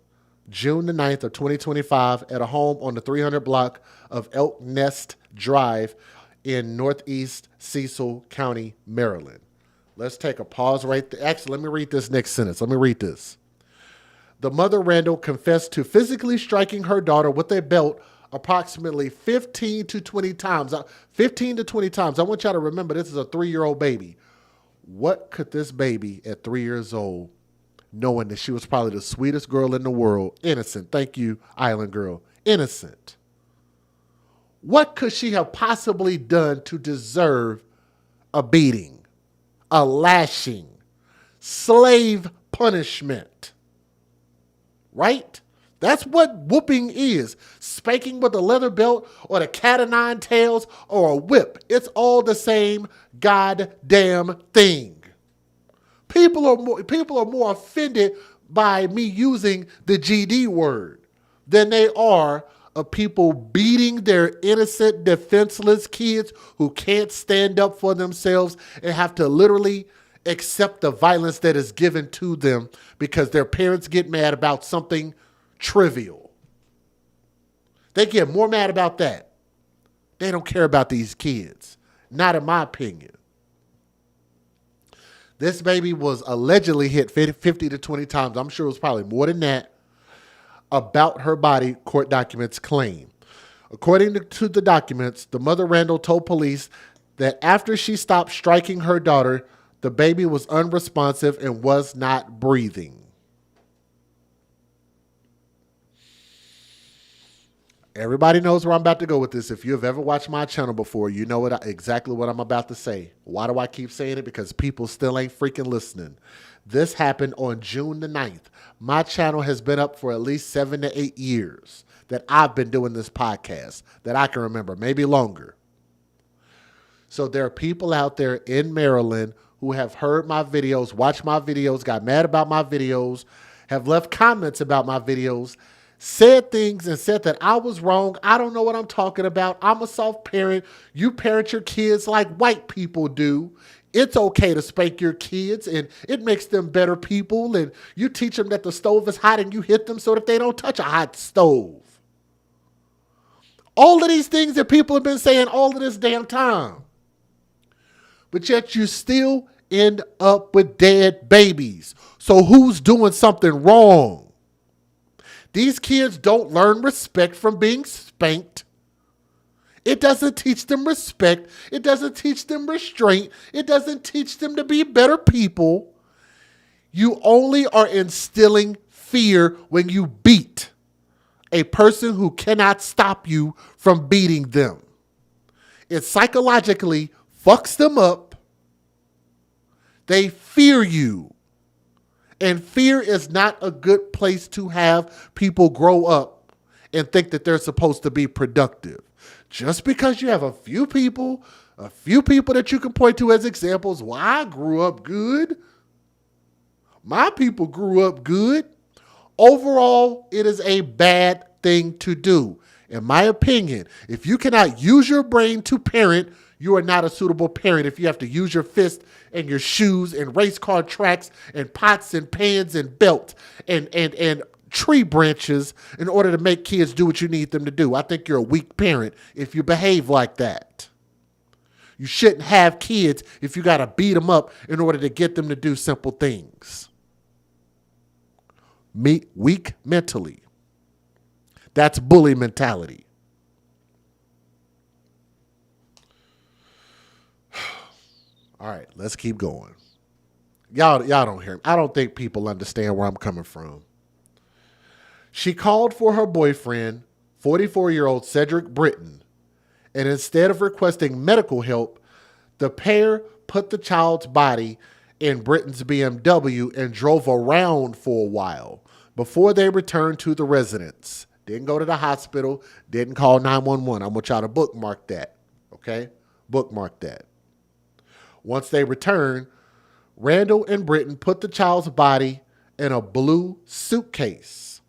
June the 9th of 2025, at a home on the 300 block of Elk Nest Drive in Northeast Cecil County, Maryland. Let's take a pause right there. Actually, let me read this next sentence. Let me read this. The mother, Randall, confessed to physically striking her daughter with a belt approximately 15 to 20 times. 15 to 20 times. I want y'all to remember this is a 3-year-old baby. What could this baby at 3 years old, knowing that she was probably the sweetest girl in the world, innocent, thank you, Island Girl, innocent. What could she have possibly done to deserve a beating, a lashing, slave punishment? Right? That's what whooping is. Spanking with a leather belt or the cat o' nine tails or a whip. It's all the same goddamn thing. People are more offended by me using the GD word than they are of people beating their innocent, defenseless kids who can't stand up for themselves and have to literally accept the violence that is given to them because their parents get mad about something trivial. They get more mad about that. They don't care about these kids. Not in my opinion. This baby was allegedly hit 50 to 20 times. I'm sure it was probably more than that. About her body, court documents claim. According to the documents, the mother, Randall, told police that after she stopped striking her daughter, the baby was unresponsive and was not breathing. Everybody knows where I'm about to go with this. If you have ever watched my channel before, you know exactly what I'm about to say. Why do I keep saying it? Because people still ain't freaking listening. This happened on June the 9th. My channel has been up for at least 7 to 8 years that I've been doing this podcast, that I can remember, maybe longer. So there are people out there in Maryland who have heard my videos, watched my videos, got mad about my videos, have left comments about my videos, said things and said that I was wrong. I don't know what I'm talking about. I'm a soft parent. You parent your kids like white people do. It's okay to spank your kids and it makes them better people. And you teach them that the stove is hot and you hit them so that they don't touch a hot stove. All of these things that people have been saying all of this damn time. But yet you still end up with dead babies. So who's doing something wrong? These kids don't learn respect from being spanked. It doesn't teach them respect. It doesn't teach them restraint. It doesn't teach them to be better people. You only are instilling fear when you beat a person who cannot stop you from beating them. It psychologically fucks them up. They fear you. And fear is not a good place to have people grow up and think that they're supposed to be productive. Just because you have a few people that you can point to as examples, well, I grew up good. My people grew up good. Overall, it is a bad thing to do. In my opinion, if you cannot use your brain to parent, you are not a suitable parent. If you have to use your fist and your shoes and race car tracks and pots and pans and belts and tree branches in order to make kids do what you need them to do, I think you're a weak parent if you behave like that. You shouldn't have kids if you got to beat them up in order to get them to do simple things. Weak mentally. That's bully mentality. All right, let's keep going. Y'all don't hear me. I don't think people understand where I'm coming from. She called for her boyfriend, 44-year-old Cedric Britton, and instead of requesting medical help, the pair put the child's body in Britton's BMW and drove around for a while before they returned to the residence. Didn't go to the hospital, didn't call 911. I want y'all to bookmark that, okay? Bookmark that. Once they returned, Randall and Britton put the child's body in a blue suitcase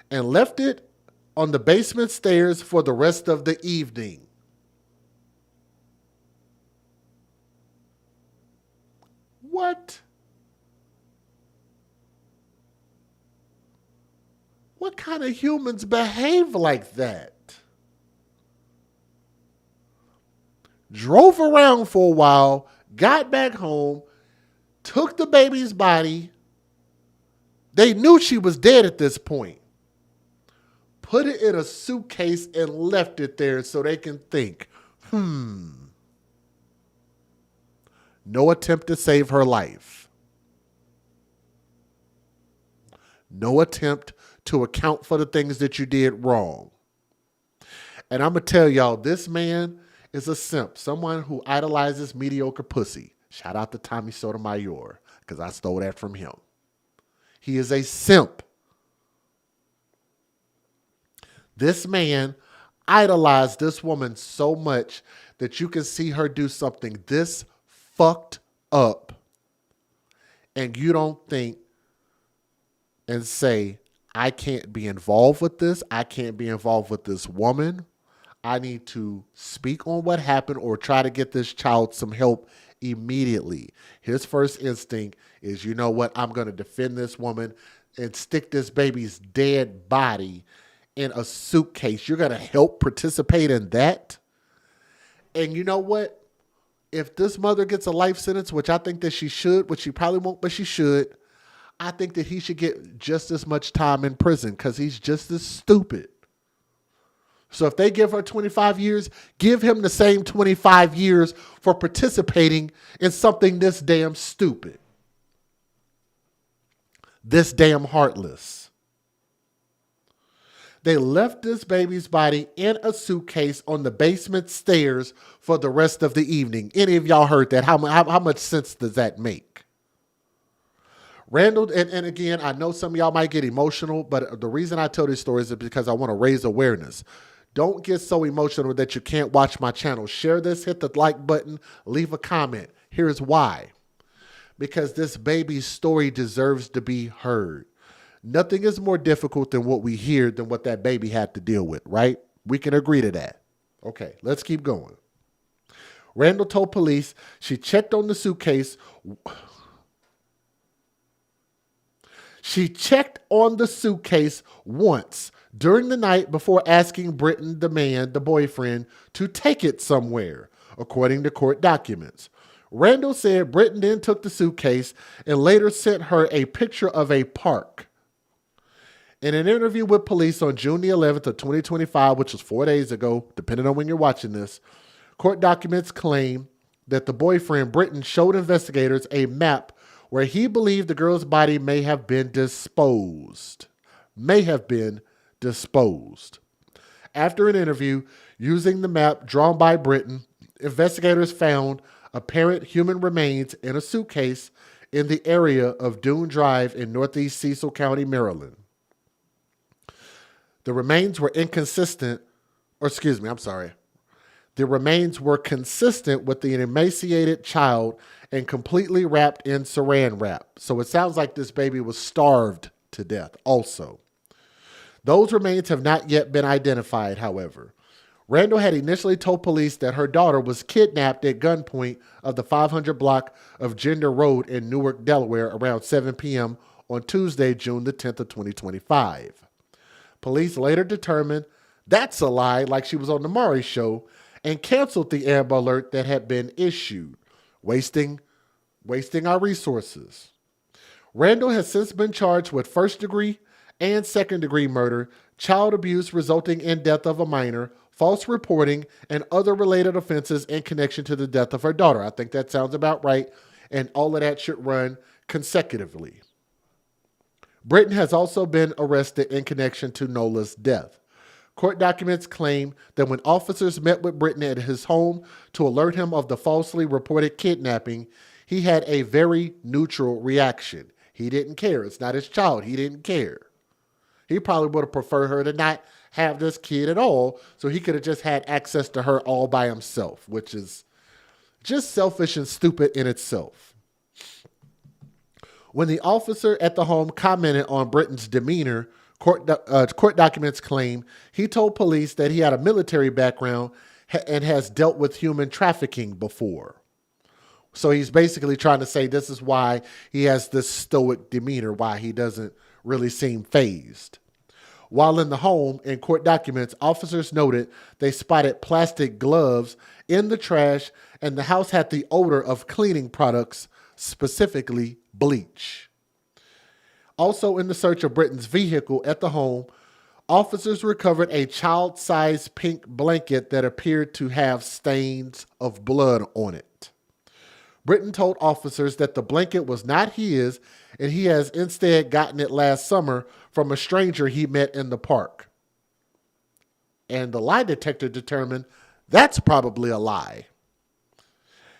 and left it on the basement stairs for the rest of the evening. What? What kind of humans behave like that? Drove around for a while, got back home, took the baby's body. They knew she was dead at this point. Put it in a suitcase and left it there so they can think, No attempt to save her life. No attempt to account for the things that you did wrong. And I'm going to tell y'all, this man is a simp, someone who idolizes mediocre pussy. Shout out to Tommy Sotomayor, because I stole that from him. He is a simp. This man idolized this woman so much that you can see her do something this fucked up, and you don't think and say, I can't be involved with this. I can't be involved with this woman. I need to speak on what happened or try to get this child some help immediately. His first instinct is, you know what? I'm going to defend this woman and stick this baby's dead body in a suitcase. You're going to help participate in that? And you know what? If this mother gets a life sentence, which I think that she should, which she probably won't, but she should, I think that he should get just as much time in prison because he's just as stupid. So if they give her 25 years, give him the same 25 years for participating in something this damn stupid. This damn heartless. They left this baby's body in a suitcase on the basement stairs for the rest of the evening. Any of y'all heard that? How much sense does that make? Randall, and again, I know some of y'all might get emotional, but the reason I tell these stories is because I want to raise awareness. Don't get so emotional that you can't watch my channel. Share this, hit the like button, leave a comment. Here's why. Because this baby's story deserves to be heard. Nothing is more difficult than what we hear than what that baby had to deal with, right? We can agree to that. Okay, let's keep going. Randall told police she checked on the suitcase. She checked on the suitcase once during the night before asking Britton, the man, the boyfriend, to take it somewhere, according to court documents. Randall said Britton then took the suitcase and later sent her a picture of a park. In an interview with police on June the 11th of 2025, which was 4 days ago, depending on when you're watching this, court documents claim that the boyfriend, Britton, showed investigators a map where he believed the girl's body may have been disposed. After an interview using the map drawn by Britton, investigators found apparent human remains in a suitcase in the area of Dune Drive in northeast Cecil County, Maryland. The remains were consistent with the emaciated child and completely wrapped in saran wrap. So it sounds like this baby was starved to death also. Those remains have not yet been identified, however. Randall had initially told police that her daughter was kidnapped at gunpoint of the 500 block of Gender Road in Newark, Delaware around 7 p.m. on Tuesday, June the 10th of 2025. Police later determined that's a lie, like she was on the Maury show, and canceled the Amber Alert that had been issued, wasting our resources. Randall has since been charged with first-degree and second-degree murder, child abuse resulting in death of a minor, false reporting, and other related offenses in connection to the death of her daughter. I think that sounds about right, and all of that should run consecutively. Britton has also been arrested in connection to Nola's death. Court documents claim that when officers met with Britton at his home to alert him of the falsely reported kidnapping, he had a very neutral reaction. He didn't care. It's not his child. He didn't care. He probably would have preferred her to not have this kid at all, so he could have just had access to her all by himself, which is just selfish and stupid in itself. When the officer at the home commented on Britton's demeanor, court documents claim he told police that he had a military background and has dealt with human trafficking before. So he's basically trying to say this is why he has this stoic demeanor, why he doesn't really seem fazed. While in the home, in court documents, officers noted they spotted plastic gloves in the trash, and the house had the odor of cleaning products, specifically bleach. Also in the search of Britton's vehicle at the home, officers recovered a child-sized pink blanket that appeared to have stains of blood on it. Britton told officers that the blanket was not his, and he has instead gotten it last summer from a stranger he met in the park. And the lie detector determined that's probably a lie.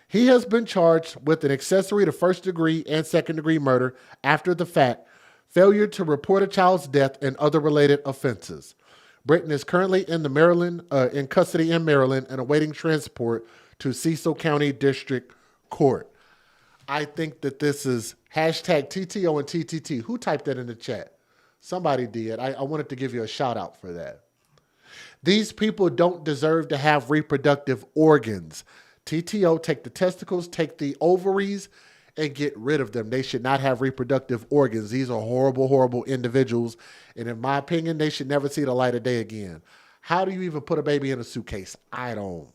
He has been charged with an accessory to first-degree and second-degree murder after the fact, failure to report a child's death, and other related offenses. Britton is currently in custody in Maryland and awaiting transport to Cecil County District Court. I think that this is hashtag TTO and TTT. Who typed that in the chat? Somebody did. I wanted to give you a shout out for that. These people don't deserve to have reproductive organs. TTO, take the testicles, take the ovaries, and get rid of them. They should not have reproductive organs. These are horrible, horrible individuals. And in my opinion, they should never see the light of day again. How do you even put a baby in a suitcase? I don't.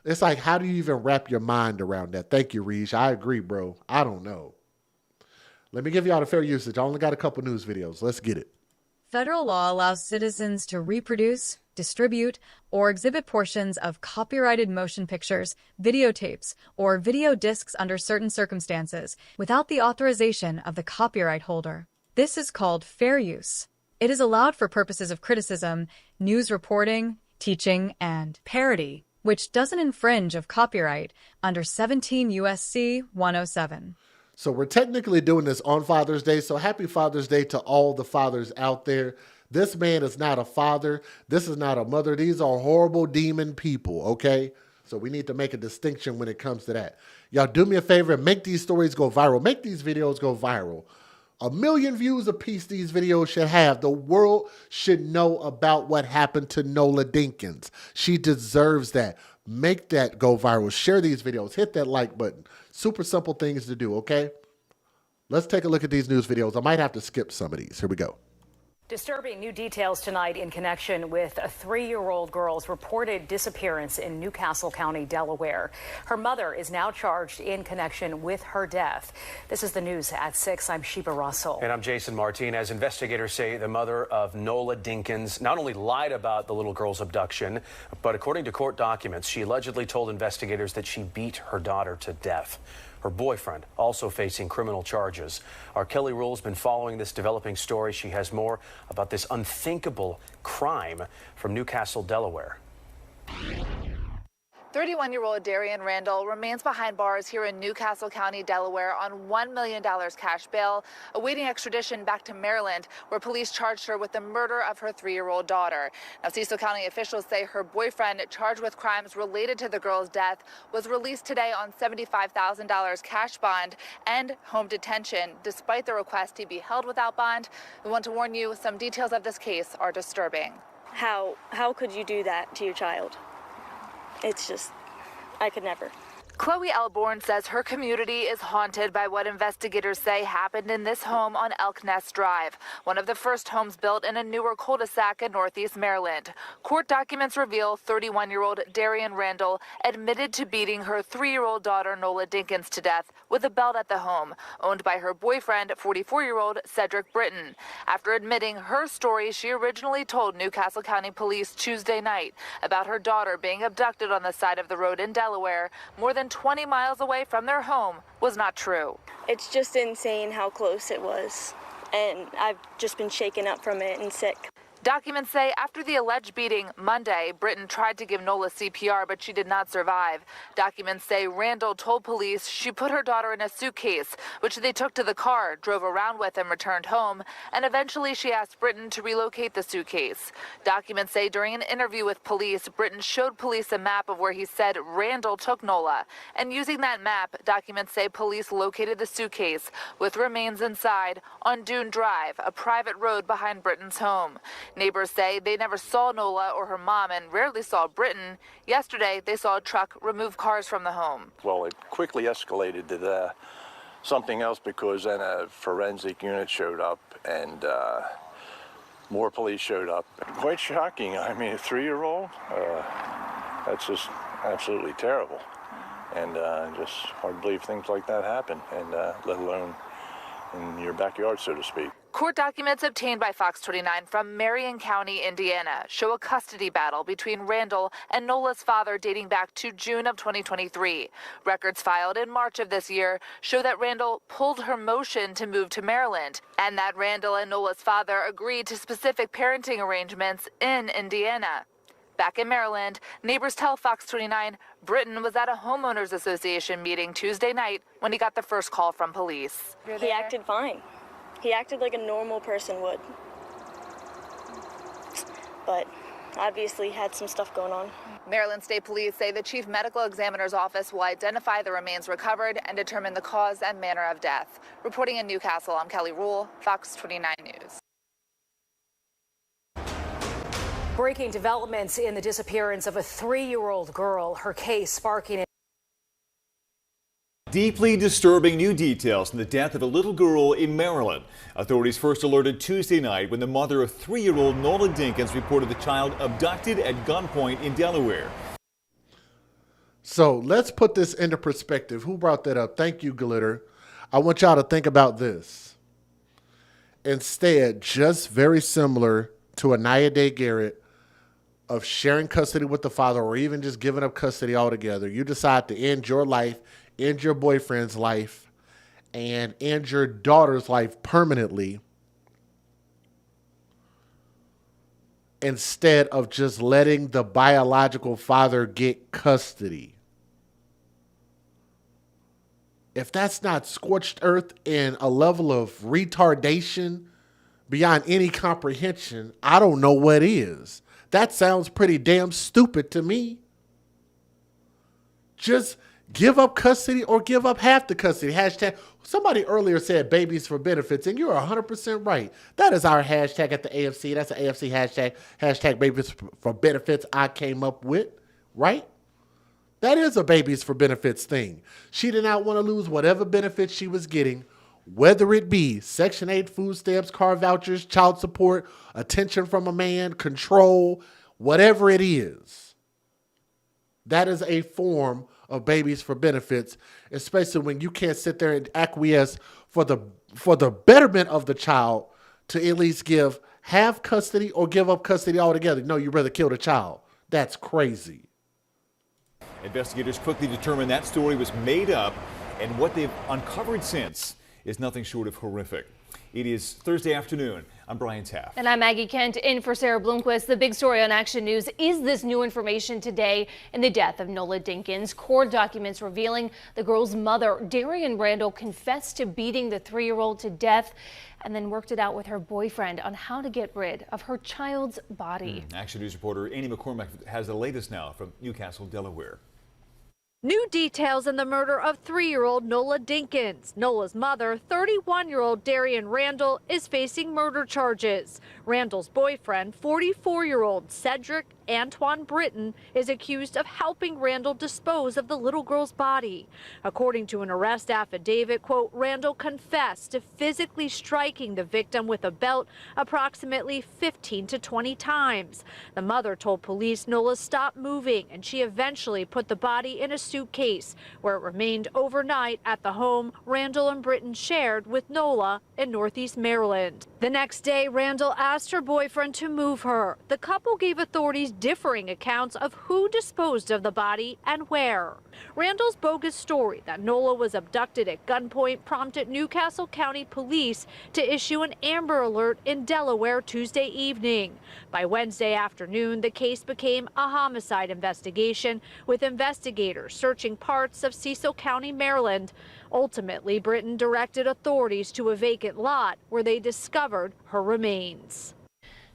It's like, how do you even wrap your mind around that? Thank you, Reej. I agree, bro. I don't know. Let me give y'all the fair usage. I only got a couple news videos. Let's get it. Federal law allows citizens to reproduce, distribute, or exhibit portions of copyrighted motion pictures, videotapes, or video discs under certain circumstances without the authorization of the copyright holder. This is called fair use. It is allowed for purposes of criticism, news reporting, teaching, and parody, which doesn't infringe of copyright under 17 U.S.C. 107. So we're technically doing this on Father's Day. So happy Father's Day to all the fathers out there. This man is not a father. This is not a mother. These are horrible demon people, okay? So we need to make a distinction when it comes to that. Y'all do me a favor and make these stories go viral. Make these videos go viral. 1 million views a piece these videos should have. The world should know about what happened to Nola Dinkins. She deserves that. Make that go viral. Share these videos. Hit that like button. Super simple things to do, okay? Let's take a look at these news videos. I might have to skip some of these. Here we go. Disturbing new details tonight in connection with a 3-year-old girl's reported disappearance in Newcastle County, Delaware. Her mother is now charged in connection with her death. This is the news at 6. I'm Sheba Russell. And I'm Jason Martinez. Investigators say the mother of Nola Dinkins not only lied about the little girl's abduction, but according to court documents, she allegedly told investigators that she beat her daughter to death. Her boyfriend also facing criminal charges. Our Kelly Rule's been following this developing story. She has more about this unthinkable crime from Newcastle, Delaware. 31-year-old Darian Randall remains behind bars here in Newcastle County, Delaware on $1 million cash bail, awaiting extradition back to Maryland, where police charged her with the murder of her 3-year-old daughter. Now, Cecil County officials say her boyfriend, charged with crimes related to the girl's death, was released today on $75,000 cash bond and home detention, despite the request he be held without bond. We want to warn you, some details of this case are disturbing. How could you do that to your child? It's just, I could never. Chloe Elborn says her community is haunted by what investigators say happened in this home on Elk Nest Drive, one of the first homes built in a newer cul-de-sac in Northeast Maryland. Court documents reveal 31-year-old Darian Randall admitted to beating her 3-year-old daughter Nola Dinkins to death with a belt at the home, owned by her boyfriend, 44-year-old Cedric Britton. After admitting her story, she originally told Newcastle County Police Tuesday night about her daughter being abducted on the side of the road in Delaware, more than 20 miles away from their home, was not true. It's just insane how close it was, and I've just been shaken up from it and sick. Documents say after the alleged beating Monday, Britton tried to give Nola CPR, but she did not survive. Documents say Randall told police she put her daughter in a suitcase, which they took to the car, drove around with, and returned home, and eventually she asked Britton to relocate the suitcase. Documents say during an interview with police, Britton showed police a map of where he said Randall took Nola, and using that map, documents say police located the suitcase with remains inside on Dune Drive, a private road behind Britton's home. Neighbors say they never saw Nola or her mom and rarely saw Britton. Yesterday, they saw a truck remove cars from the home. Well, it quickly escalated to something else because then a forensic unit showed up and more police showed up. Quite shocking. I mean, a 3-year-old, that's just absolutely terrible. And just hard to believe things like that happen, and let alone in your backyard, so to speak. Court documents obtained by Fox 29 from Marion County, Indiana, show a custody battle between Randall and Nola's father dating back to June of 2023. Records filed in March of this year show that Randall pulled her motion to move to Maryland, and that Randall and Nola's father agreed to specific parenting arrangements in Indiana. Back in Maryland, neighbors tell Fox 29 Britton was at a homeowners association meeting Tuesday night when he got the first call from police. He acted fine. He acted like a normal person would. But obviously had some stuff going on. Maryland State Police say the chief medical examiner's office will identify the remains recovered and determine the cause and manner of death. Reporting in Newcastle, I'm Kelly Rule, Fox 29 News. Breaking developments in the disappearance of a 3-year-old girl, her case sparking. Deeply disturbing new details in the death of a little girl in Maryland. Authorities first alerted Tuesday night when the mother of 3-year-old Nola Dinkins reported the child abducted at gunpoint in Delaware. So let's put this into perspective. Who brought that up? Thank you, Glitter. I want y'all to think about this. Instead, just very similar to Anaya Day Garrett, of sharing custody with the father or even just giving up custody altogether, you decide to end your life, end your boyfriend's life, and end your daughter's life permanently instead of just letting the biological father get custody. If that's not scorched earth and a level of retardation beyond any comprehension, I don't know what is. That sounds pretty damn stupid to me. Just give up custody or give up half the custody. Hashtag. Somebody earlier said babies for benefits, and you're 100% right. That is our hashtag at the AFC. That's an AFC hashtag. Hashtag babies for benefits I came up with, right? That is a babies for benefits thing. She did not want to lose whatever benefits she was getting, whether it be Section 8 food stamps, car vouchers, child support, attention from a man, control, whatever it is. That is a form of babies for benefits, especially when you can't sit there and acquiesce for the betterment of the child to at least give half custody or give up custody altogether. No, you'd rather kill the child. That's crazy. Investigators quickly determined that story was made up, and what they've uncovered since is nothing short of horrific. It is Thursday afternoon. I'm Brian Taft. And I'm Maggie Kent in for Sarah Bloomquist. The big story on Action News is this new information today in the death of Nola Dinkins. Court documents revealing the girl's mother, Darian Randall, confessed to beating the 3-year-old to death and then worked it out with her boyfriend on how to get rid of her child's body. Action News reporter Annie McCormick has the latest now from Newcastle, Delaware. New details in the murder of 3-year-old Nola Dinkins. Nola's mother, 31-year-old Darian Randall, is facing murder charges. Randall's boyfriend, 44-year-old Cedric Antoine Britton, is accused of helping Randall dispose of the little girl's body. According to an arrest affidavit, quote, Randall confessed to physically striking the victim with a belt approximately 15 to 20 times. The mother told police Nola stopped moving and she eventually put the body in a suitcase where it remained overnight at the home Randall and Britton shared with Nola in Northeast Maryland. The next day, Randall asked her boyfriend to move her. The couple gave authorities differing accounts of who disposed of the body and where. Randall's bogus story that Nola was abducted at gunpoint prompted Newcastle County Police to issue an Amber Alert in Delaware Tuesday evening. By Wednesday afternoon, the case became a homicide investigation with investigators searching parts of Cecil County, Maryland. Ultimately, Britton directed authorities to a vacant lot where they discovered her remains.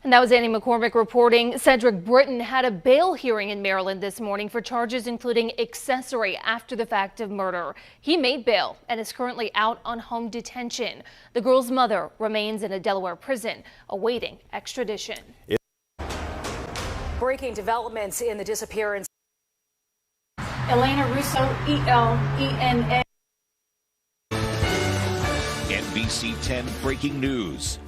And that was Annie McCormick reporting. Cedric Britton had a bail hearing in Maryland this morning for charges including accessory after the fact of murder. He made bail and is currently out on home detention. The girl's mother remains in a Delaware prison awaiting extradition. Breaking developments in the disappearance. Elena Russo, ELENA. NBC 10 breaking news.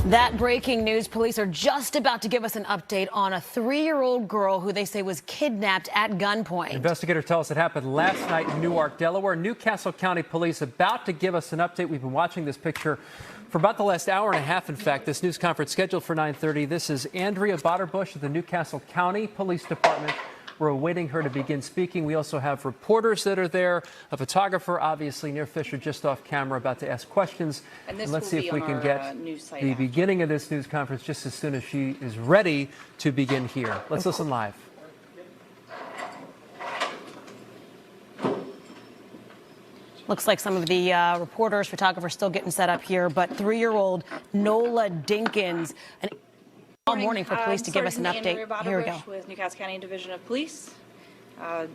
That breaking news, police are just about to give us an update on a 3-year-old girl who they say was kidnapped at gunpoint. Investigators tell us it happened last night in Newark, Delaware. Newcastle County Police about to give us an update. We've been watching this picture for about the last hour and a half. In fact, this news conference scheduled for 9:30. This is Andrea Botterbush of the Newcastle County Police Department. We're awaiting her to begin speaking. We also have reporters that are there, a photographer, obviously, near Fisher, just off camera, about to ask questions. And let's see if we can get the beginning of this news conference just as soon as she is ready to begin here. Let's listen live. Looks like some of the reporters, photographers still getting set up here, but 3-year-old Nola Dinkins, an All morning for police to give us an update. Here we go. With Newcastle County Division of Police,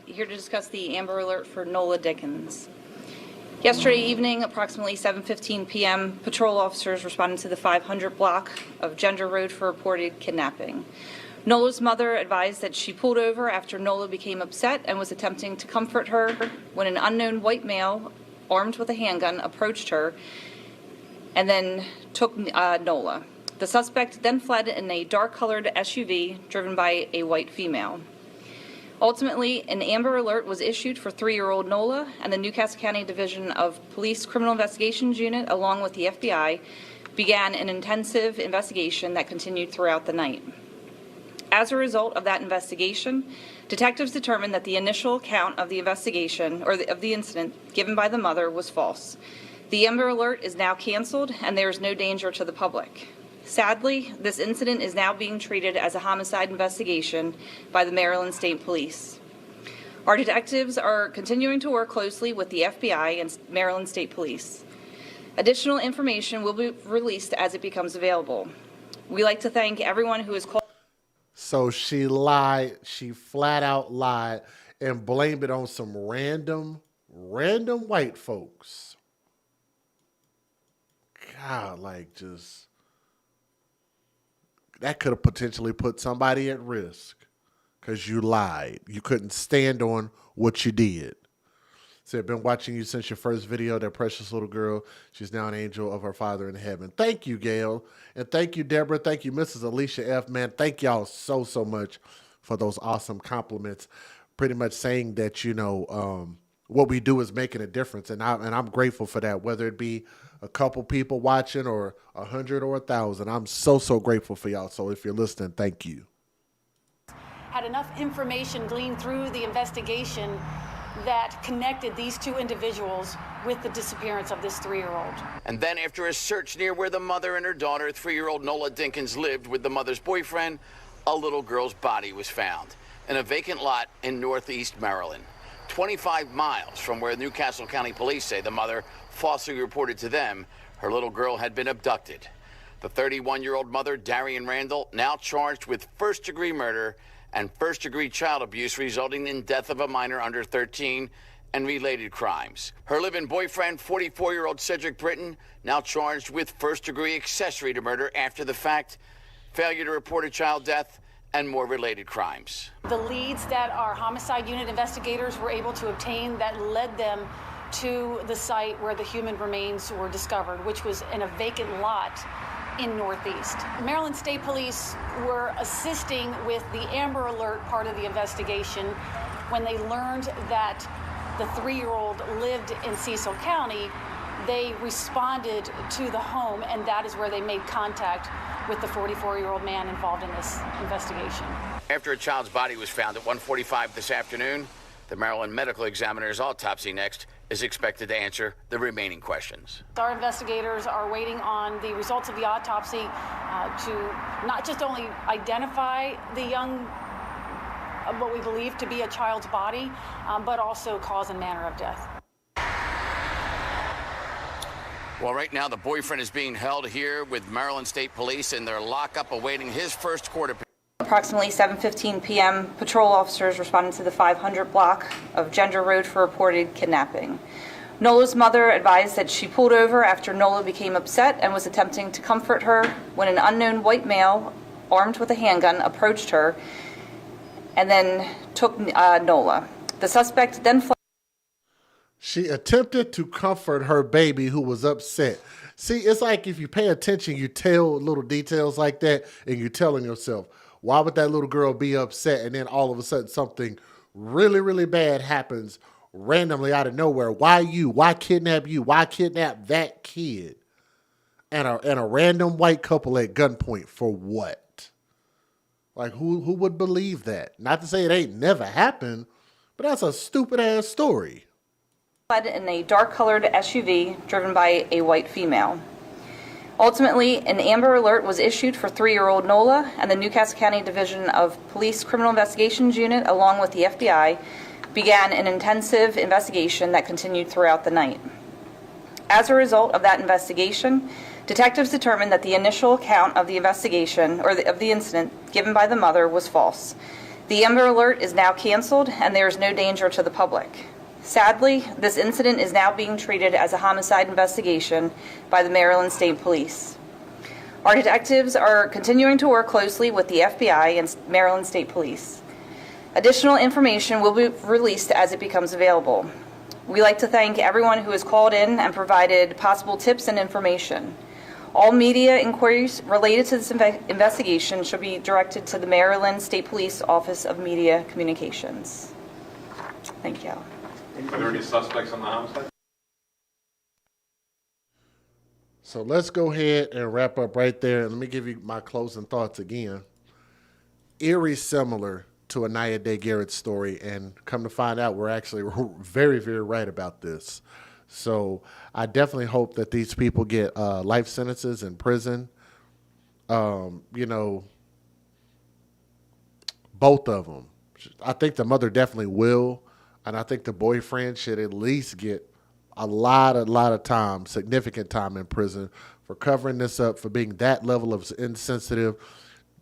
here to discuss the Amber Alert for Nola Dickens. Yesterday evening, approximately 7:15 p.m., patrol officers responded to the 500 block of Gender Road for reported kidnapping. Nola's mother advised that she pulled over after Nola became upset and was attempting to comfort her when an unknown white male armed with a handgun approached her and then took Nola. The suspect then fled in a dark-colored SUV driven by a white female. Ultimately, an Amber Alert was issued for 3-year-old Nola, and the Newcastle County Division of Police Criminal Investigations Unit, along with the FBI, began an intensive investigation that continued throughout the night. As a result of that investigation, detectives determined that the initial account of the investigation, or of the incident given by the mother, was false. The Amber Alert is now canceled, and there is no danger to the public. Sadly, this incident is now being treated as a homicide investigation by the Maryland State Police. Our detectives are continuing to work closely with the FBI and Maryland State Police. Additional information will be released as it becomes available. We'd like to thank everyone who has called. So she lied. She flat out lied and blamed it on some random white folks. God, like just... that could have potentially put somebody at risk because you lied. You couldn't stand on what you did. So I've been watching you since your first video, that precious little girl. She's now an angel of her Father in heaven. Thank you, Gail. And thank you, Deborah. Thank you, Mrs. Alicia F. Man, thank y'all so much for those awesome compliments. Pretty much saying that, you know, what we do is making a difference. And I'm grateful for that, whether it be a couple people watching or 100 or 1,000. I'm so grateful for y'all. So if you're listening, thank you. Had enough information gleaned through the investigation that connected these two individuals with the disappearance of this 3-year-old. And then after a search near where the mother and her daughter, 3-year-old Nola Dinkins, lived with the mother's boyfriend, a little girl's body was found in a vacant lot in northeast Maryland, 25 miles from where Newcastle County Police say the mother falsely reported to them her little girl had been abducted. The 31-year-old mother, Darian Randall, now charged with first-degree murder and first-degree child abuse resulting in death of a minor under 13 and related crimes. Her live-in boyfriend, 44-year-old Cedric Britton, now charged with first-degree accessory to murder after the fact, failure to report a child death, and more related crimes. The leads that our homicide unit investigators were able to obtain that led them to the site where the human remains were discovered, which was in a vacant lot in Northeast. Maryland State Police were assisting with the Amber Alert part of the investigation when they learned that the 3-year-old lived in Cecil County. They responded to the home, and that is where they made contact with the 44-year-old man involved in this investigation. After a child's body was found at 1:45 this afternoon, the Maryland Medical Examiner's autopsy next is expected to answer the remaining questions. Our investigators are waiting on the results of the autopsy to not just only identify the young, what we believe to be a child's body, but also cause and manner of death. Well, right now the boyfriend is being held here with Maryland State Police in their lockup awaiting his first court appearance. Approximately 7:15 p.m., patrol officers responded to the 500 block of Gender Road for reported kidnapping. Nola's mother advised that she pulled over after Nola became upset and was attempting to comfort her when an unknown white male armed with a handgun approached her and then took Nola. The suspect then fled. She attempted to comfort her baby who was upset. See, it's like if you pay attention, you tell little details like that, and you're telling yourself, why would that little girl be upset? And then all of a sudden something really bad happens randomly out of nowhere. Why you? Why kidnap you? Why kidnap that kid? And a random white couple at gunpoint for what? Like who would believe that? Not to say it ain't never happened, but that's a stupid ass story. Fled in a dark-colored SUV driven by a white female. Ultimately, an Amber Alert was issued for 3-year-old Nola, and the Newcastle County Division of Police Criminal Investigations Unit, along with the FBI, began an intensive investigation that continued throughout the night. As a result of that investigation, Detectives determined that the initial account of the investigation, or of the incident given by the mother, was false. The Amber Alert is now canceled, and there is no danger to the public. Sadly, this incident is now being treated as a homicide investigation by the Maryland State Police. Our detectives are continuing to work closely with the FBI and Maryland State Police. Additional information will be released as it becomes available. We'd like to thank everyone who has called in and provided possible tips and information. All media inquiries related to this investigation should be directed to the Maryland State Police Office of Media Communications. Thank you. Are there any suspects on the homicide? So let's go ahead and wrap up right there. Let me give you my closing thoughts again. Eerie similar to Anaya Day Garrett's story, and come to find out we're actually very, very right about this. So I definitely hope that these people get life sentences in prison. You know, both of them. I think the mother definitely will. And I think the boyfriend should at least get a lot of time, significant time in prison for covering this up, for being that level of insensitive,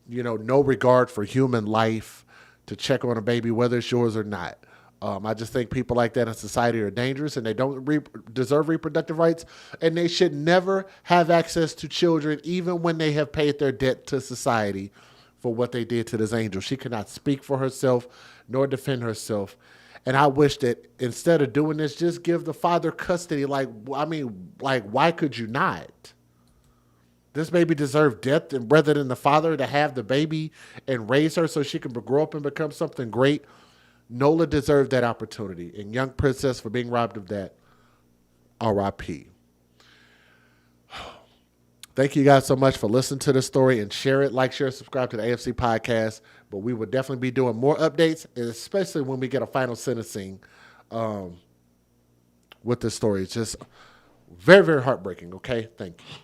you know, no regard for human life, to check on a baby, whether it's yours or not. I just think people like that in society are dangerous, and they don't deserve reproductive rights, and they should never have access to children, even when they have paid their debt to society for what they did to this angel. She could not speak for herself nor defend herself. And I wish that instead of doing this, just give the father custody. Like, why could you not? This baby deserved death, and rather than the father to have the baby and raise her so she can grow up and become something great, Nola deserved that opportunity. And young Princess, for being robbed of that, R.I.P. Thank you guys so much for listening to this story, and share it, like, share, subscribe to the AFC podcast. But we will definitely be doing more updates, especially when we get a final sentencing with this story. It's just very, very heartbreaking. Okay. Thank you.